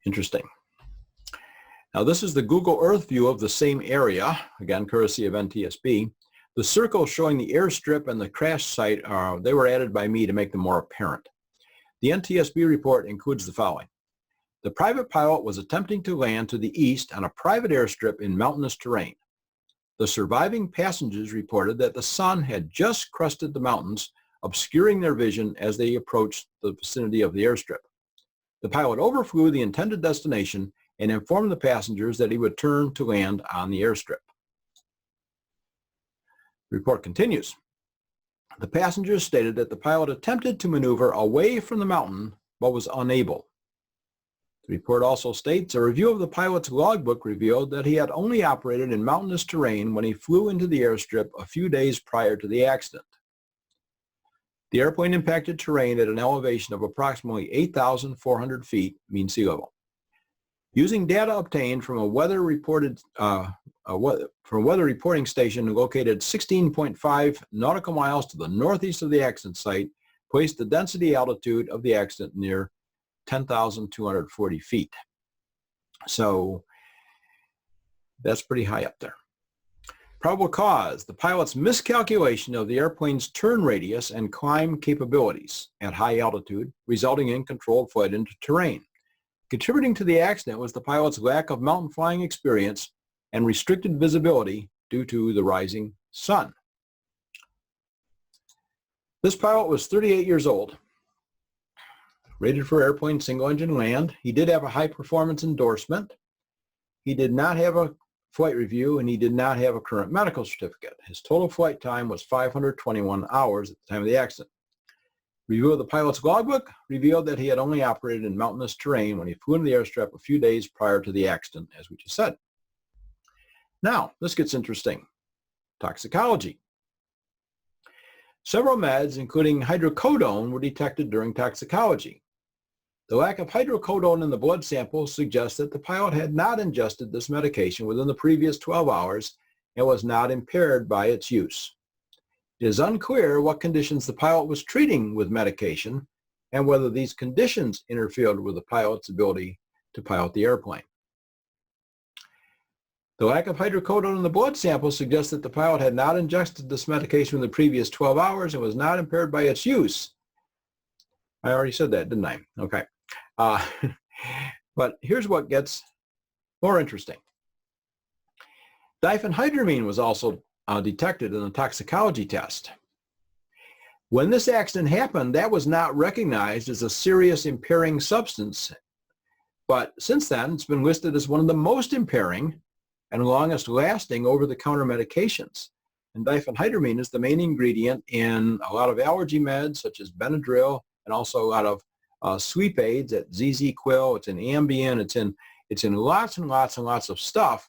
Interesting. Now this is the Google Earth view of the same area, again courtesy of NTSB. The circles showing the airstrip and the crash site, they were added by me to make them more apparent. The NTSB report includes the following. The private pilot was attempting to land to the east on a private airstrip in mountainous terrain. The surviving passengers reported that the sun had just crested the mountains, obscuring their vision as they approached the vicinity of the airstrip. The pilot overflew the intended destination and informed the passengers that he would turn to land on the airstrip. The report continues. The passengers stated that the pilot attempted to maneuver away from the mountain but was unable. The report also states a review of the pilot's logbook revealed that he had only operated in mountainous terrain when he flew into the airstrip a few days prior to the accident. The airplane impacted terrain at an elevation of approximately 8,400 feet, mean sea level. Using data obtained from a weather reporting station located 16.5 nautical miles to the northeast of the accident site, placed the density altitude of the accident near 10,240 feet. So that's pretty high up there. Probable cause, the pilot's miscalculation of the airplane's turn radius and climb capabilities at high altitude, resulting in controlled flight into terrain. Contributing to the accident was the pilot's lack of mountain flying experience and restricted visibility due to the rising sun. This pilot was 38 years old, rated for airplane single-engine land. He did have a high-performance endorsement. He did not have a flight review, and he did not have a current medical certificate. His total flight time was 521 hours at the time of the accident. Review of the pilot's logbook revealed that he had only operated in mountainous terrain when he flew into the airstrip a few days prior to the accident, as we just said. Now, this gets interesting. Toxicology. Several meds, including hydrocodone, were detected during toxicology. The lack of hydrocodone in the blood sample suggests that the pilot had not ingested this medication within the previous 12 hours and was not impaired by its use. It is unclear what conditions the pilot was treating with medication and whether these conditions interfered with the pilot's ability to pilot the airplane. The lack of hydrocodone in the blood sample suggests that the pilot had not ingested this medication in the previous 12 hours and was not impaired by its use. I already said that, didn't I? Okay. But here's what gets more interesting. Diphenhydramine was also detected in the toxicology test. When this accident happened, that was not recognized as a serious impairing substance. But since then, it's been listed as one of the most impairing and longest lasting over-the-counter medications. And diphenhydramine is the main ingredient in a lot of allergy meds such as Benadryl and also a lot of sleep aids at ZZ Quill. It's in Ambien. It's in lots and lots and lots of stuff.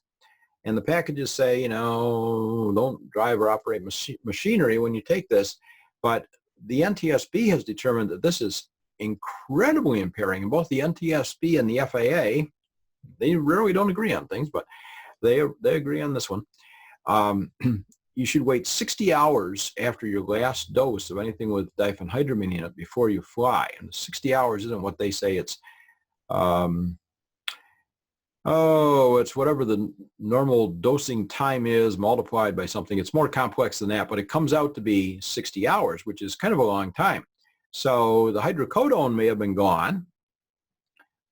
And the packages say, you know, don't drive or operate machinery when you take this. But the NTSB has determined that this is incredibly impairing. And both the NTSB and the FAA, they rarely don't agree on things, but they agree on this one. You should wait 60 hours after your last dose of anything with diphenhydramine in it before you fly. And 60 hours isn't what they say. It's it's whatever the normal dosing time is multiplied by something. It's more complex than that, but it comes out to be 60 hours, which is kind of a long time. So the hydrocodone may have been gone,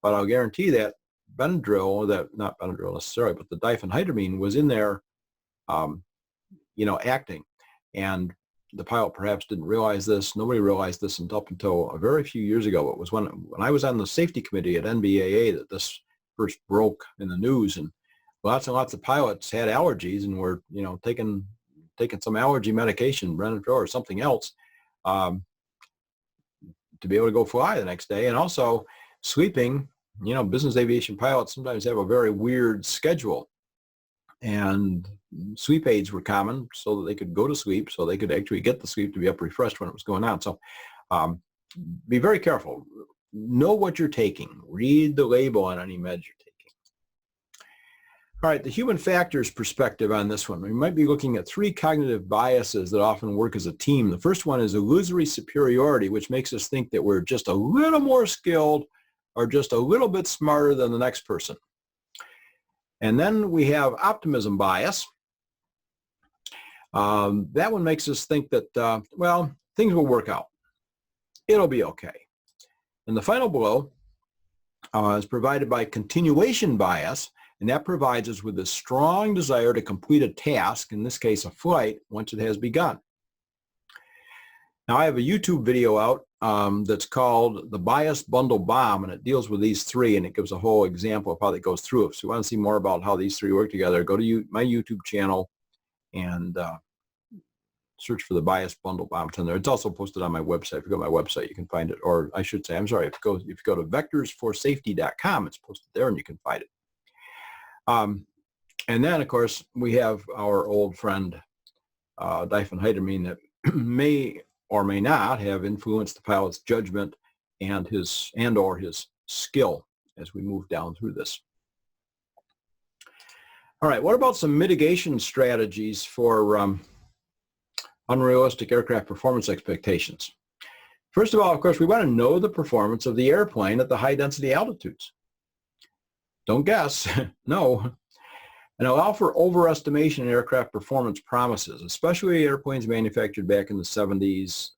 but I'll guarantee that Benadryl, not Benadryl necessarily, but the diphenhydramine was in there, acting. And the pilot perhaps didn't realize this. Nobody realized this until a very few years ago. It was when I was on the safety committee at NBAA that this first broke in the news, and lots and lots of pilots had allergies and were, taking some allergy medication, Benadryl or something else, to be able to go fly the next day. And also sleeping, business aviation pilots sometimes have a very weird schedule, and sleep aids were common so that they could go to sleep, so they could actually get the sleep to be up refreshed when it was going on. So be very careful. Know what you're taking. Read the label on any meds you're taking. All right, the human factors perspective on this one. We might be looking at three cognitive biases that often work as a team. The first one is illusory superiority, which makes us think that we're just a little more skilled or just a little bit smarter than the next person. And then we have optimism bias. That one makes us think that, well, things will work out. It'll be okay. And the final blow is provided by continuation bias, and that provides us with a strong desire to complete a task, in this case a flight, once it has begun. Now I have a YouTube video out that's called The Bias Bundle Bomb, and it deals with these three, and it gives a whole example of how that goes through. So if you want to see more about how these three work together, go to my YouTube channel and search for The Bias Bundle Bomb. It's in there. It's also posted on my website. If you go to my website, you can find it. Or I should say, I'm sorry, if you go to vectorsforsafety.com, it's posted there and you can find it. And then, of course, we have our old friend diphenhydramine that may or may not have influenced the pilot's judgment and or his skill as we move down through this. All right, what about some mitigation strategies for unrealistic aircraft performance expectations? First of all, of course, we want to know the performance of the airplane at the high density altitudes. Don't guess, no. And allow for overestimation in aircraft performance promises, especially airplanes manufactured back in the 70s.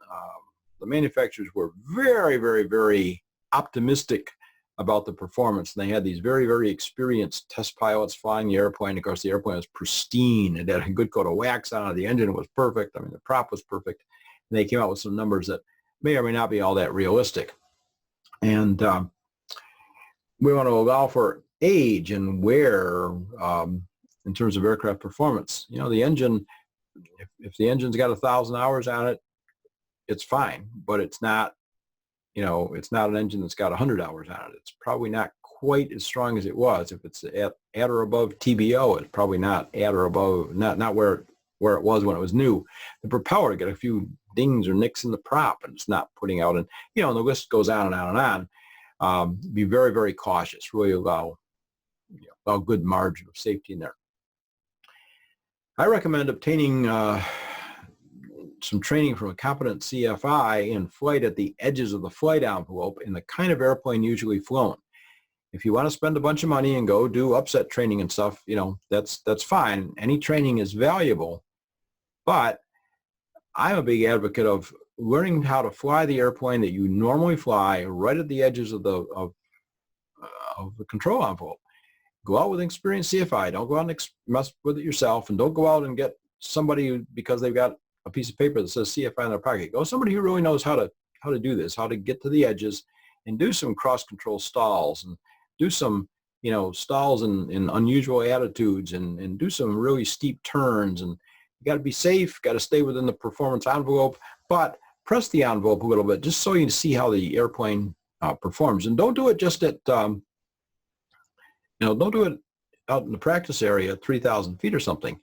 The manufacturers were very, very, very optimistic about the performance. And they had these very, very experienced test pilots flying the airplane. Of course, the airplane was pristine. It had a good coat of wax on it. The engine was perfect. I mean, the prop was perfect. And they came out with some numbers that may or may not be all that realistic. And we want to allow for age and wear in terms of aircraft performance. You know, the engine, if the engine's got 1,000 hours on it, it's fine, but it's not, you know, it's not an engine that's got 100 hours on it. It's probably not quite as strong as it was. If it's at or above TBO, it's probably not at or above, not where it was when it was new. The propeller got a few dings or nicks in the prop, and it's not putting out, and you know, and the list goes on and on and on. Be very, very cautious. Really allow a good margin of safety in there. I recommend obtaining some training from a competent CFI in flight at the edges of the flight envelope in the kind of airplane usually flown. If you want to spend a bunch of money and go do upset training and stuff, you know, that's fine. Any training is valuable, but I'm a big advocate of learning how to fly the airplane that you normally fly right at the edges of the control envelope. Go out with an experienced CFI. Don't go out and mess with it yourself, and don't go out and get somebody because they've got a piece of paper that says CFI in their pocket. Go somebody who really knows how to do this, how to get to the edges, and do some cross control stalls, and do some, you know, stalls in unusual attitudes, and do some really steep turns. And you got to be safe, got to stay within the performance envelope, but press the envelope a little bit just so you can see how the airplane performs. And don't do it just at don't do it out in the practice area at 3,000 feet or something.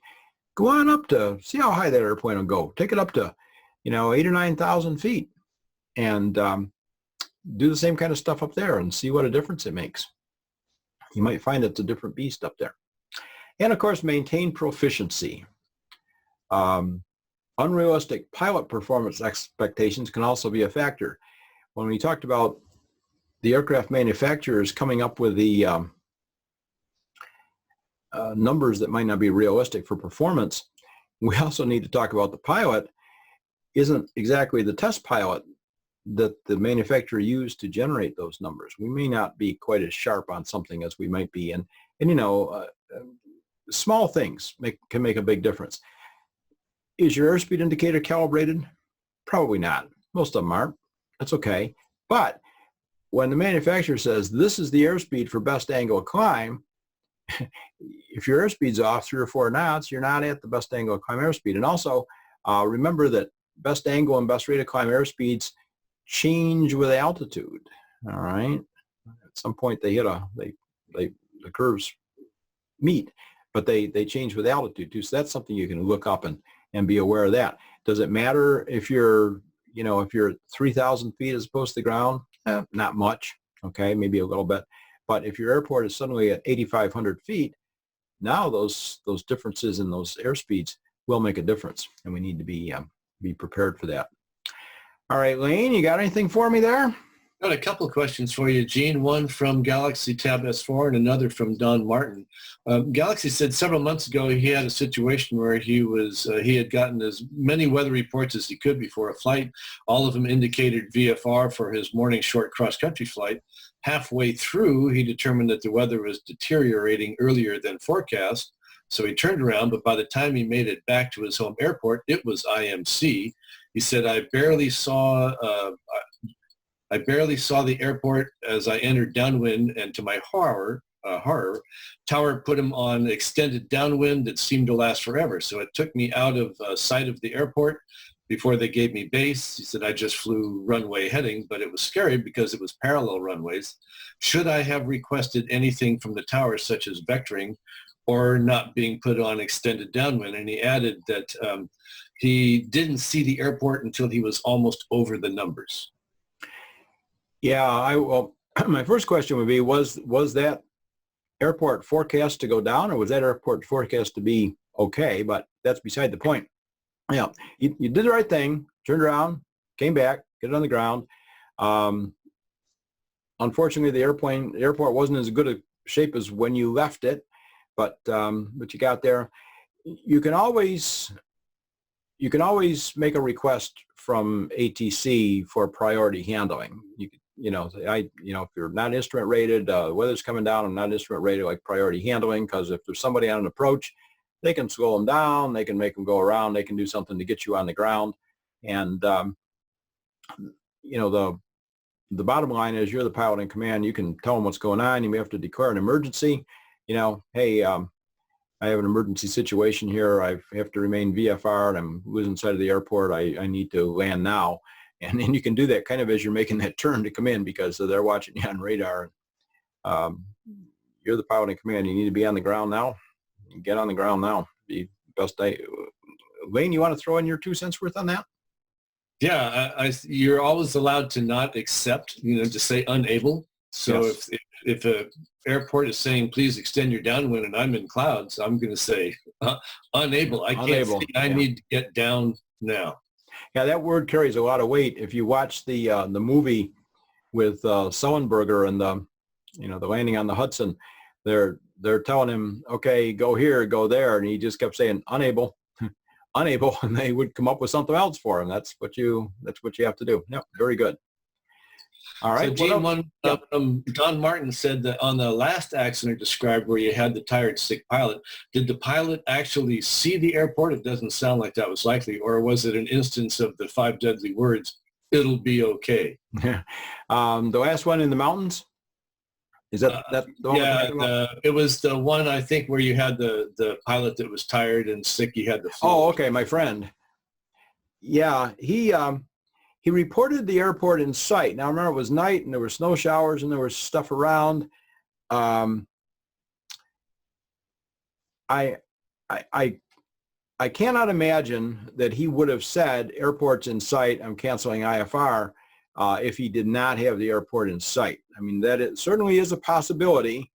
Go on up to, see how high that airplane will go. Take it up to, 8,000 or 9,000 feet, and do the same kind of stuff up there and see what a difference it makes. You might find it's a different beast up there. And of course, maintain proficiency. Unrealistic pilot performance expectations can also be a factor. When we talked about the aircraft manufacturers coming up with the numbers that might not be realistic for performance, we also need to talk about the pilot isn't exactly the test pilot that the manufacturer used to generate those numbers. We may not be quite as sharp on something as we might be, and small things can make a big difference. Is your airspeed indicator calibrated? Probably not. Most of them aren't. That's okay. But when the manufacturer says this is the airspeed for best angle of climb, if your airspeed's off 3 or 4 knots, you're not at the best angle of climb airspeed. And also, remember that best angle and best rate of climb airspeeds change with altitude. All right. At some point, they hit the curves meet, but they change with altitude too. So that's something you can look up and be aware of that. Does it matter if you're, if you're at 3,000 feet as opposed to the ground? Not much. Okay, maybe a little bit. But if your airport is suddenly at 8,500 feet, now those differences in those airspeeds will make a difference, and we need to be prepared for that. All right, Lane, you got anything for me there? Got a couple of questions for you, Gene. One from Galaxy Tab S4 and another from Don Martin. Galaxy said several months ago he had a situation where he had gotten as many weather reports as he could before a flight. All of them indicated VFR for his morning short cross-country flight. Halfway through, he determined that the weather was deteriorating earlier than forecast. So he turned around, but by the time he made it back to his home airport, it was IMC. He said, I barely saw the airport as I entered downwind, and to my horror, tower put him on extended downwind that seemed to last forever. So it took me out of sight of the airport before they gave me base. He said, I just flew runway heading, but it was scary because it was parallel runways. Should I have requested anything from the tower, such as vectoring or not being put on extended downwind? And he added that he didn't see the airport until he was almost over the numbers. Yeah, well, my first question would be, was that airport forecast to go down, or was that airport forecast to be okay? But that's beside the point. Yeah, you did the right thing, turned around, came back, get it on the ground. Unfortunately, the airport wasn't as good a shape as when you left it, but you got there. You can always make a request from ATC for priority handling. If you're not instrument rated, the weather's coming down, I'm not instrument rated, like priority handling, because if there's somebody on an approach, they can slow them down, they can make them go around, they can do something to get you on the ground. And, the bottom line is you're the pilot in command. You can tell them what's going on. You may have to declare an emergency. Hey, I have an emergency situation here. I have to remain VFR and I'm losing sight of the airport. I need to land now. And then you can do that kind of as you're making that turn to come in, because they're watching you on radar. You're the pilot in command. You need to be on the ground now. Get on the ground now. Be best day. Lane, you want to throw in your 2 cents worth on that? Yeah, you're always allowed to not accept, to say unable. So yes. if a airport is saying, please extend your downwind, and I'm in clouds, I'm going to say unable. I can't see. I need to get down now. Yeah, that word carries a lot of weight. If you watch the movie with Sullenberger and the landing on the Hudson, they're telling him, okay, go here, go there, and he just kept saying unable, unable, and they would come up with something else for him. That's what you have to do. Yep, very good. All right. So Gene, Don Martin said that on the last accident described where you had the tired, sick pilot, did the pilot actually see the airport? It doesn't sound like that was likely. Or was it an instance of the 5 deadly words, it'll be okay? The last one in the mountains? Is that the one? Yeah, it was the one, I think, where you had the pilot that was tired and sick. He had the flu. Oh, okay, my friend. Yeah, he reported the airport in sight. Now, remember, it was night, and there were snow showers, and there was stuff around. I cannot imagine that he would have said, airport's in sight, I'm canceling IFR, if he did not have the airport in sight. I mean, that it certainly is a possibility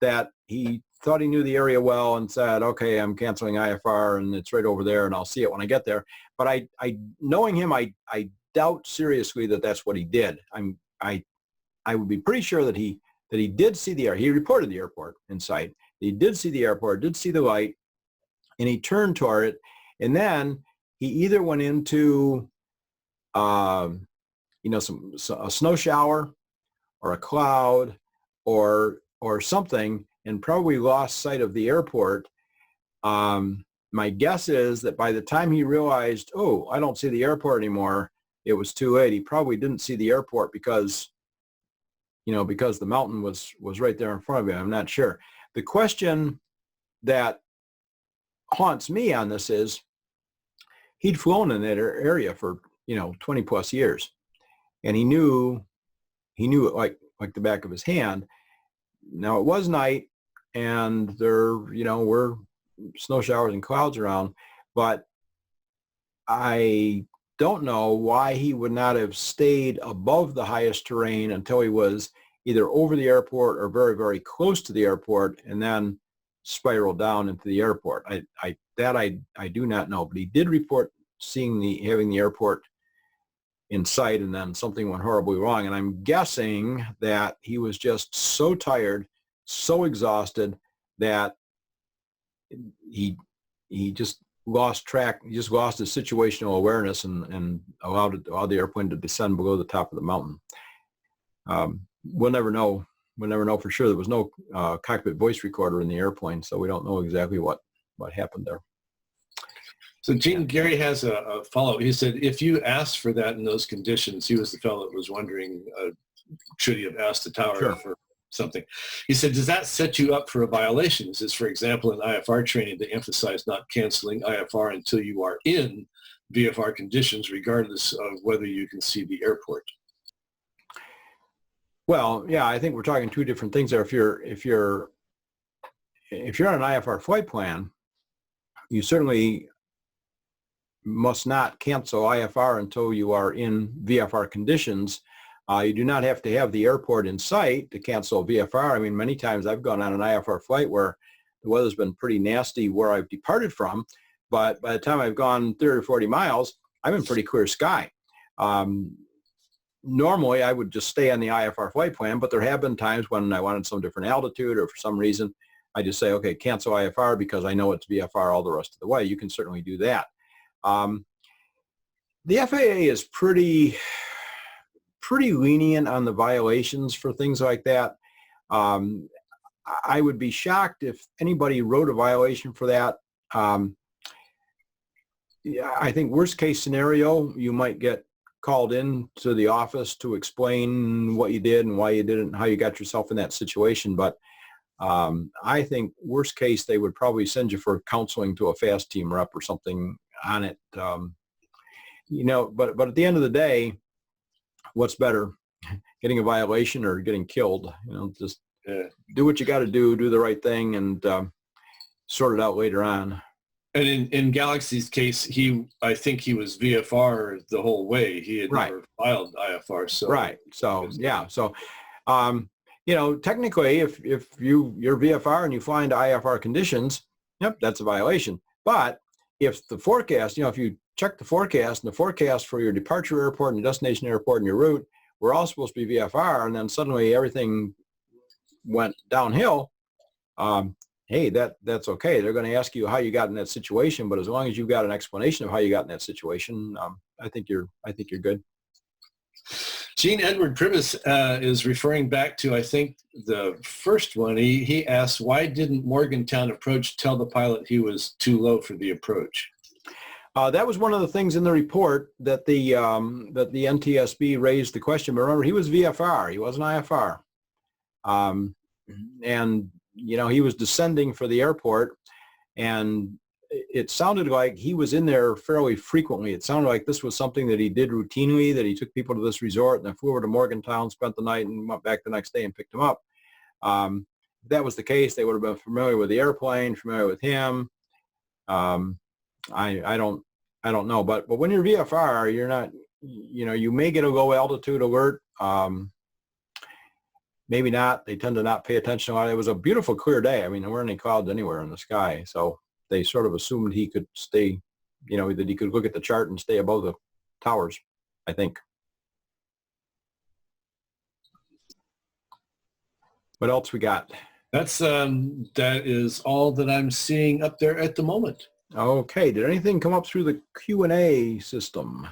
that he thought he knew the area well and said, okay, I'm canceling IFR, and it's right over there, and I'll see it when I get there. But knowing him, I doubt seriously that that's what he did. I would be pretty sure that he did see the air. He reported the airport in sight. He did see the airport, did see the light, and he turned toward it. And then he either went into a snow shower or a cloud or something, and probably lost sight of the airport. My guess is that by the time he realized, oh, I don't see the airport anymore, it was too late. He probably didn't see the airport because the mountain was right there in front of him. I'm not sure. The question that haunts me on this is, he'd flown in that area for 20 plus years, and he knew it like the back of his hand. Now, it was night, and there were snow showers and clouds around, but I don't know why he would not have stayed above the highest terrain until he was either over the airport or very, very close to the airport, and then spiraled down into the airport. I do not know, but he did report having the airport in sight, and then something went horribly wrong. And I'm guessing that he was just so tired, so exhausted that he just lost track. He just lost his situational awareness and allowed the airplane to descend below the top of the mountain. We'll never know. We'll never know for sure. There was no cockpit voice recorder in the airplane, so we don't know exactly what happened there. So Gene, Gary has a follow-up. He said, if you asked for that in those conditions, he was the fellow that was wondering, should he have asked the tower for something? He said, does that set you up for a violation? Is this, for example, in IFR training to emphasize not canceling IFR until you are in VFR conditions, regardless of whether you can see the airport? Well, yeah, I think we're talking two different things there. If you're on an IFR flight plan, you certainly must not cancel IFR until you are in VFR conditions. You do not have to have the airport in sight to cancel VFR. I mean, many times I've gone on an IFR flight where the weather's been pretty nasty where I've departed from, but by the time I've gone 30 or 40 miles, I'm in pretty clear sky. Normally, I would just stay on the IFR flight plan, but there have been times when I wanted some different altitude or for some reason, I just say, okay, cancel IFR because I know it's VFR all the rest of the way. You can certainly do that. The FAA is pretty lenient on the violations for things like that. I would be shocked if anybody wrote a violation for that. Yeah, I think worst case scenario, you might get called in to the office to explain what you did and why you did it and how you got yourself in that situation. But I think worst case, they would probably send you for counseling to a FAST team rep or something on it. But at the end of the day, what's better, getting a violation or getting killed? Just do what you got to do the right thing, and sort it out later on. And in Galaxy's case, I think he was VFR the whole way. He had never filed IFR. So right. So yeah. So technically, if you're VFR and you fly into IFR conditions, yep, that's a violation. But if the forecast, if you check the forecast and the forecast for your departure airport and your destination airport and your route, we're all supposed to be VFR, and then suddenly everything went downhill, hey, that's okay. They're going to ask you how you got in that situation, but as long as you've got an explanation of how you got in that situation, I think you're good. Gene Edward Privis is referring back to, I think, the first one. He asked, why didn't Morgantown approach tell the pilot he was too low for the approach? That was one of the things in the report that the NTSB raised the question. But remember, he was VFR. He wasn't IFR. And, he was descending for the airport, and it sounded like he was in there fairly frequently. It sounded like this was something that he did routinely, that he took people to this resort and then flew over to Morgantown, spent the night, and went back the next day and picked them up. If that was the case, they would have been familiar with the airplane, familiar with him. I don't know, but when you're VFR, you're not, you may get a low altitude alert. Maybe not. They tend to not pay attention a lot. It was a beautiful, clear day. I mean, there weren't any clouds anywhere in the sky, so they sort of assumed he could stay, that he could look at the chart and stay above the towers, I think. What else we got? That is all that I'm seeing up there at the moment. Okay. Did anything come up through the Q&A system?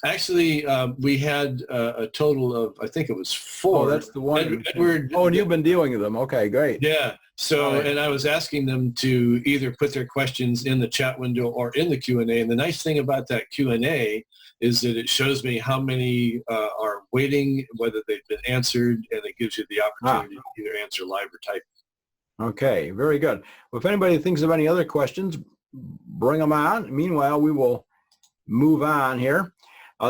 Actually, we had a total of, I think it was 4. Oh, that's the one. Edward, and you've been dealing with them. Okay, great. Yeah. So, right. And I was asking them to either put their questions in the chat window or in the Q&A. And the nice thing about that Q&A is that it shows me how many are waiting, whether they've been answered, and it gives you the opportunity to either answer live or type. Okay, very good. Well, if anybody thinks of any other questions, bring them on. Meanwhile, we will move on here.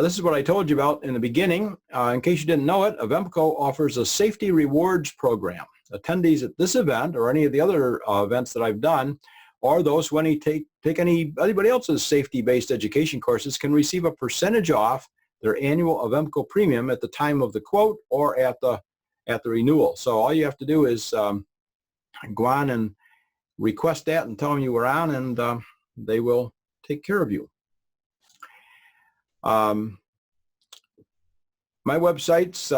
This is what I told you about in the beginning. In case you didn't know it, Avemco offers a safety rewards program. Attendees at this event or any of the other events that I've done, or those who take anybody else's safety-based education courses, can receive a percentage off their annual Avemco premium at the time of the quote or at the renewal. So all you have to do is go on request that and tell them you were on, and they will take care of you. My website's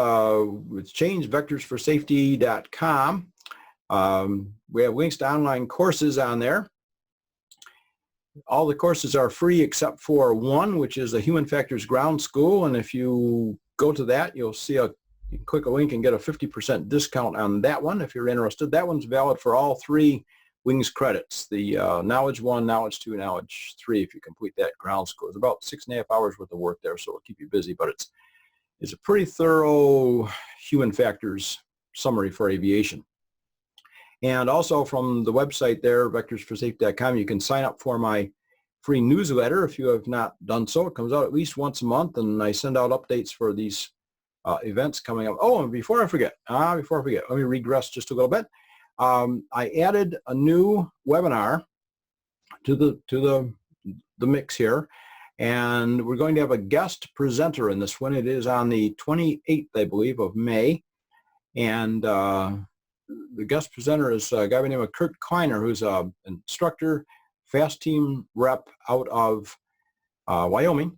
it's changed, vectorsforsafety.com. We have links to online courses on there. All the courses are free except for one, which is the Human Factors Ground School. And if you go to that, you'll see you can click a link and get a 50% discount on that one if you're interested. That one's valid for all 3 Wings credits, the Knowledge 1, Knowledge 2, Knowledge 3, if you complete that ground school. It's about 6.5 hours worth of work there, so it'll keep you busy, but it's a pretty thorough human factors summary for aviation. And also from the website there, vectorsforsafety.com, you can sign up for my free newsletter if you have not done so. It comes out at least once a month, and I send out updates for these events coming up. Oh, and before I forget, let me regress just a little bit. I added a new webinar to the mix here, and we're going to have a guest presenter in this one. It is on the 28th, I believe, of May, and the guest presenter is a guy by the name of Kurt Kleiner, who's an instructor, fast team rep out of Wyoming,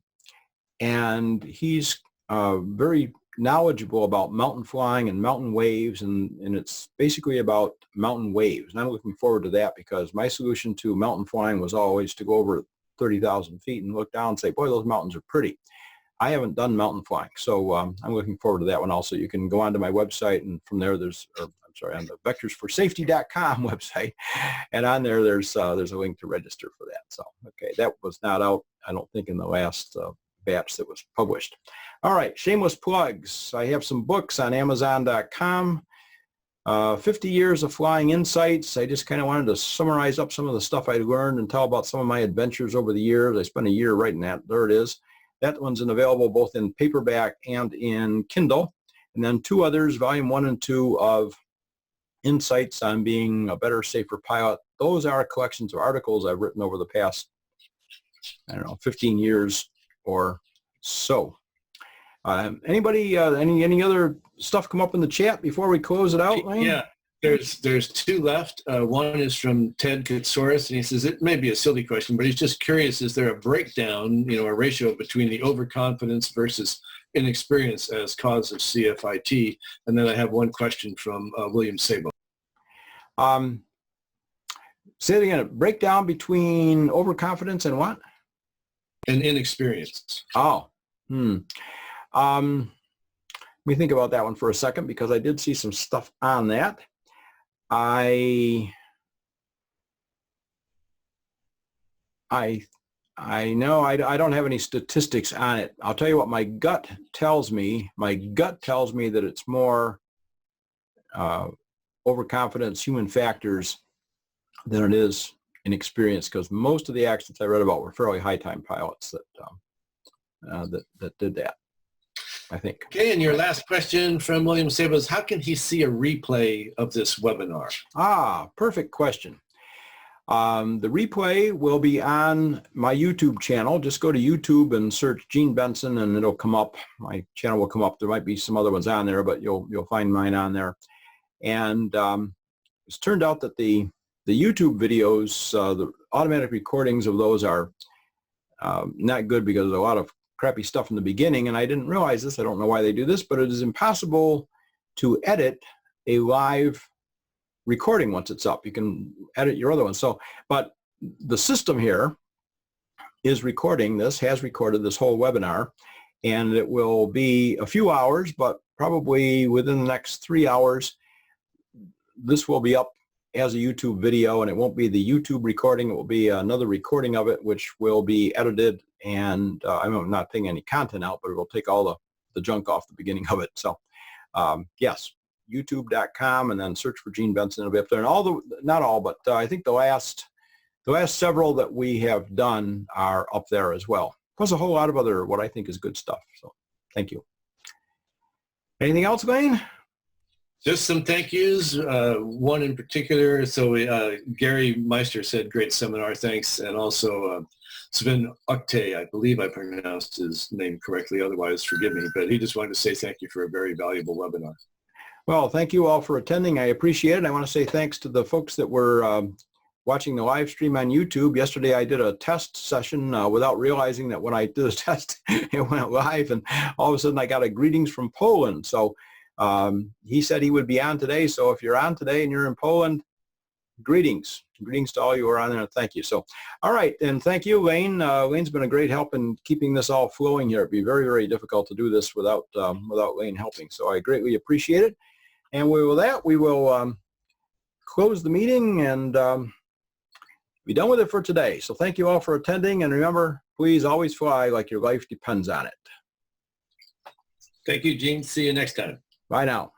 and he's very knowledgeable about mountain flying and mountain waves, and it's basically about mountain waves. And I'm looking forward to that because my solution to mountain flying was always to go over 30,000 feet and look down and say, boy, those mountains are pretty. I haven't done mountain flying, so I'm looking forward to that one also. You can go onto my website, and from there on the vectorsforsafety.com website, and on there there's a link to register for that. So, okay, that was not out, I don't think, in the last batch that was published. All right, shameless plugs. I have some books on Amazon.com. 50 years of flying insights. I just kind of wanted to summarize up some of the stuff I learned and tell about some of my adventures over the years. I spent a year writing that. There it is. That one's available both in paperback and in Kindle. And then 2 others, volume 1 and 2 of Insights on Being a Better, Safer Pilot. Those are collections of articles I've written over the past, 15 years or so. Anybody, any other stuff come up in the chat before we close it out, Lane? Yeah, there's 2 left. One is from Ted Katsoris, and he says, it may be a silly question, but he's just curious, is there a breakdown, a ratio between the overconfidence versus inexperience as cause of CFIT? And then I have one question from William Sabo. Say it again, a breakdown between overconfidence and what? And inexperience. Oh, let me think about that one for a second, because I did see some stuff on that. I know I don't have any statistics on it. I'll tell you what my gut tells me. My gut tells me that it's more overconfidence, human factors, than it is inexperience, because most of the accidents I read about were fairly high-time pilots that did that, I think. Okay, and your last question from William Sabo is, how can he see a replay of this webinar? Perfect question. The replay will be on my YouTube channel. Just go to YouTube and search Gene Benson, and it'll come up. My channel will come up. There might be some other ones on there, but you'll find mine on there. And it's turned out that the YouTube videos, the automatic recordings of those are not good, because there's a lot of crappy stuff in the beginning, and I didn't realize this. I don't know why they do this, but it is impossible to edit a live recording once it's up. You can edit your other one. So, but the system here is recording this, has recorded this whole webinar, and it will be a few hours, but probably within the next 3 hours, this will be up as a YouTube video, and it won't be the YouTube recording. It will be another recording of it, which will be edited, and I'm not taking any content out, but it will take all the junk off the beginning of it. So yes, youtube.com, and then search for Gene Benson. It'll be up there. And not all, but I think the last several that we have done are up there as well. Plus a whole lot of other, what I think is good stuff. So thank you. Anything else, Wayne? Just some thank yous, one in particular. So Gary Meister said, great seminar, thanks. And also Sven Okte, I believe I pronounced his name correctly, otherwise forgive me, but he just wanted to say thank you for a very valuable webinar. Well, thank you all for attending. I appreciate it. I want to say thanks to the folks that were watching the live stream on YouTube. Yesterday I did a test session without realizing that when I did a test, it went live, and all of a sudden I got a greetings from Poland. So he said he would be on today. So if you're on today and you're in Poland, greetings. Greetings to all you who are on there. Thank you. So, all right. And thank you, Lane. Lane's been a great help in keeping this all flowing here. It'd be very, very difficult to do this without Lane helping. So I greatly appreciate it. And with that, we will close the meeting and be done with it for today. So thank you all for attending. And remember, please always fly like your life depends on it. Thank you, Gene. See you next time. Bye now.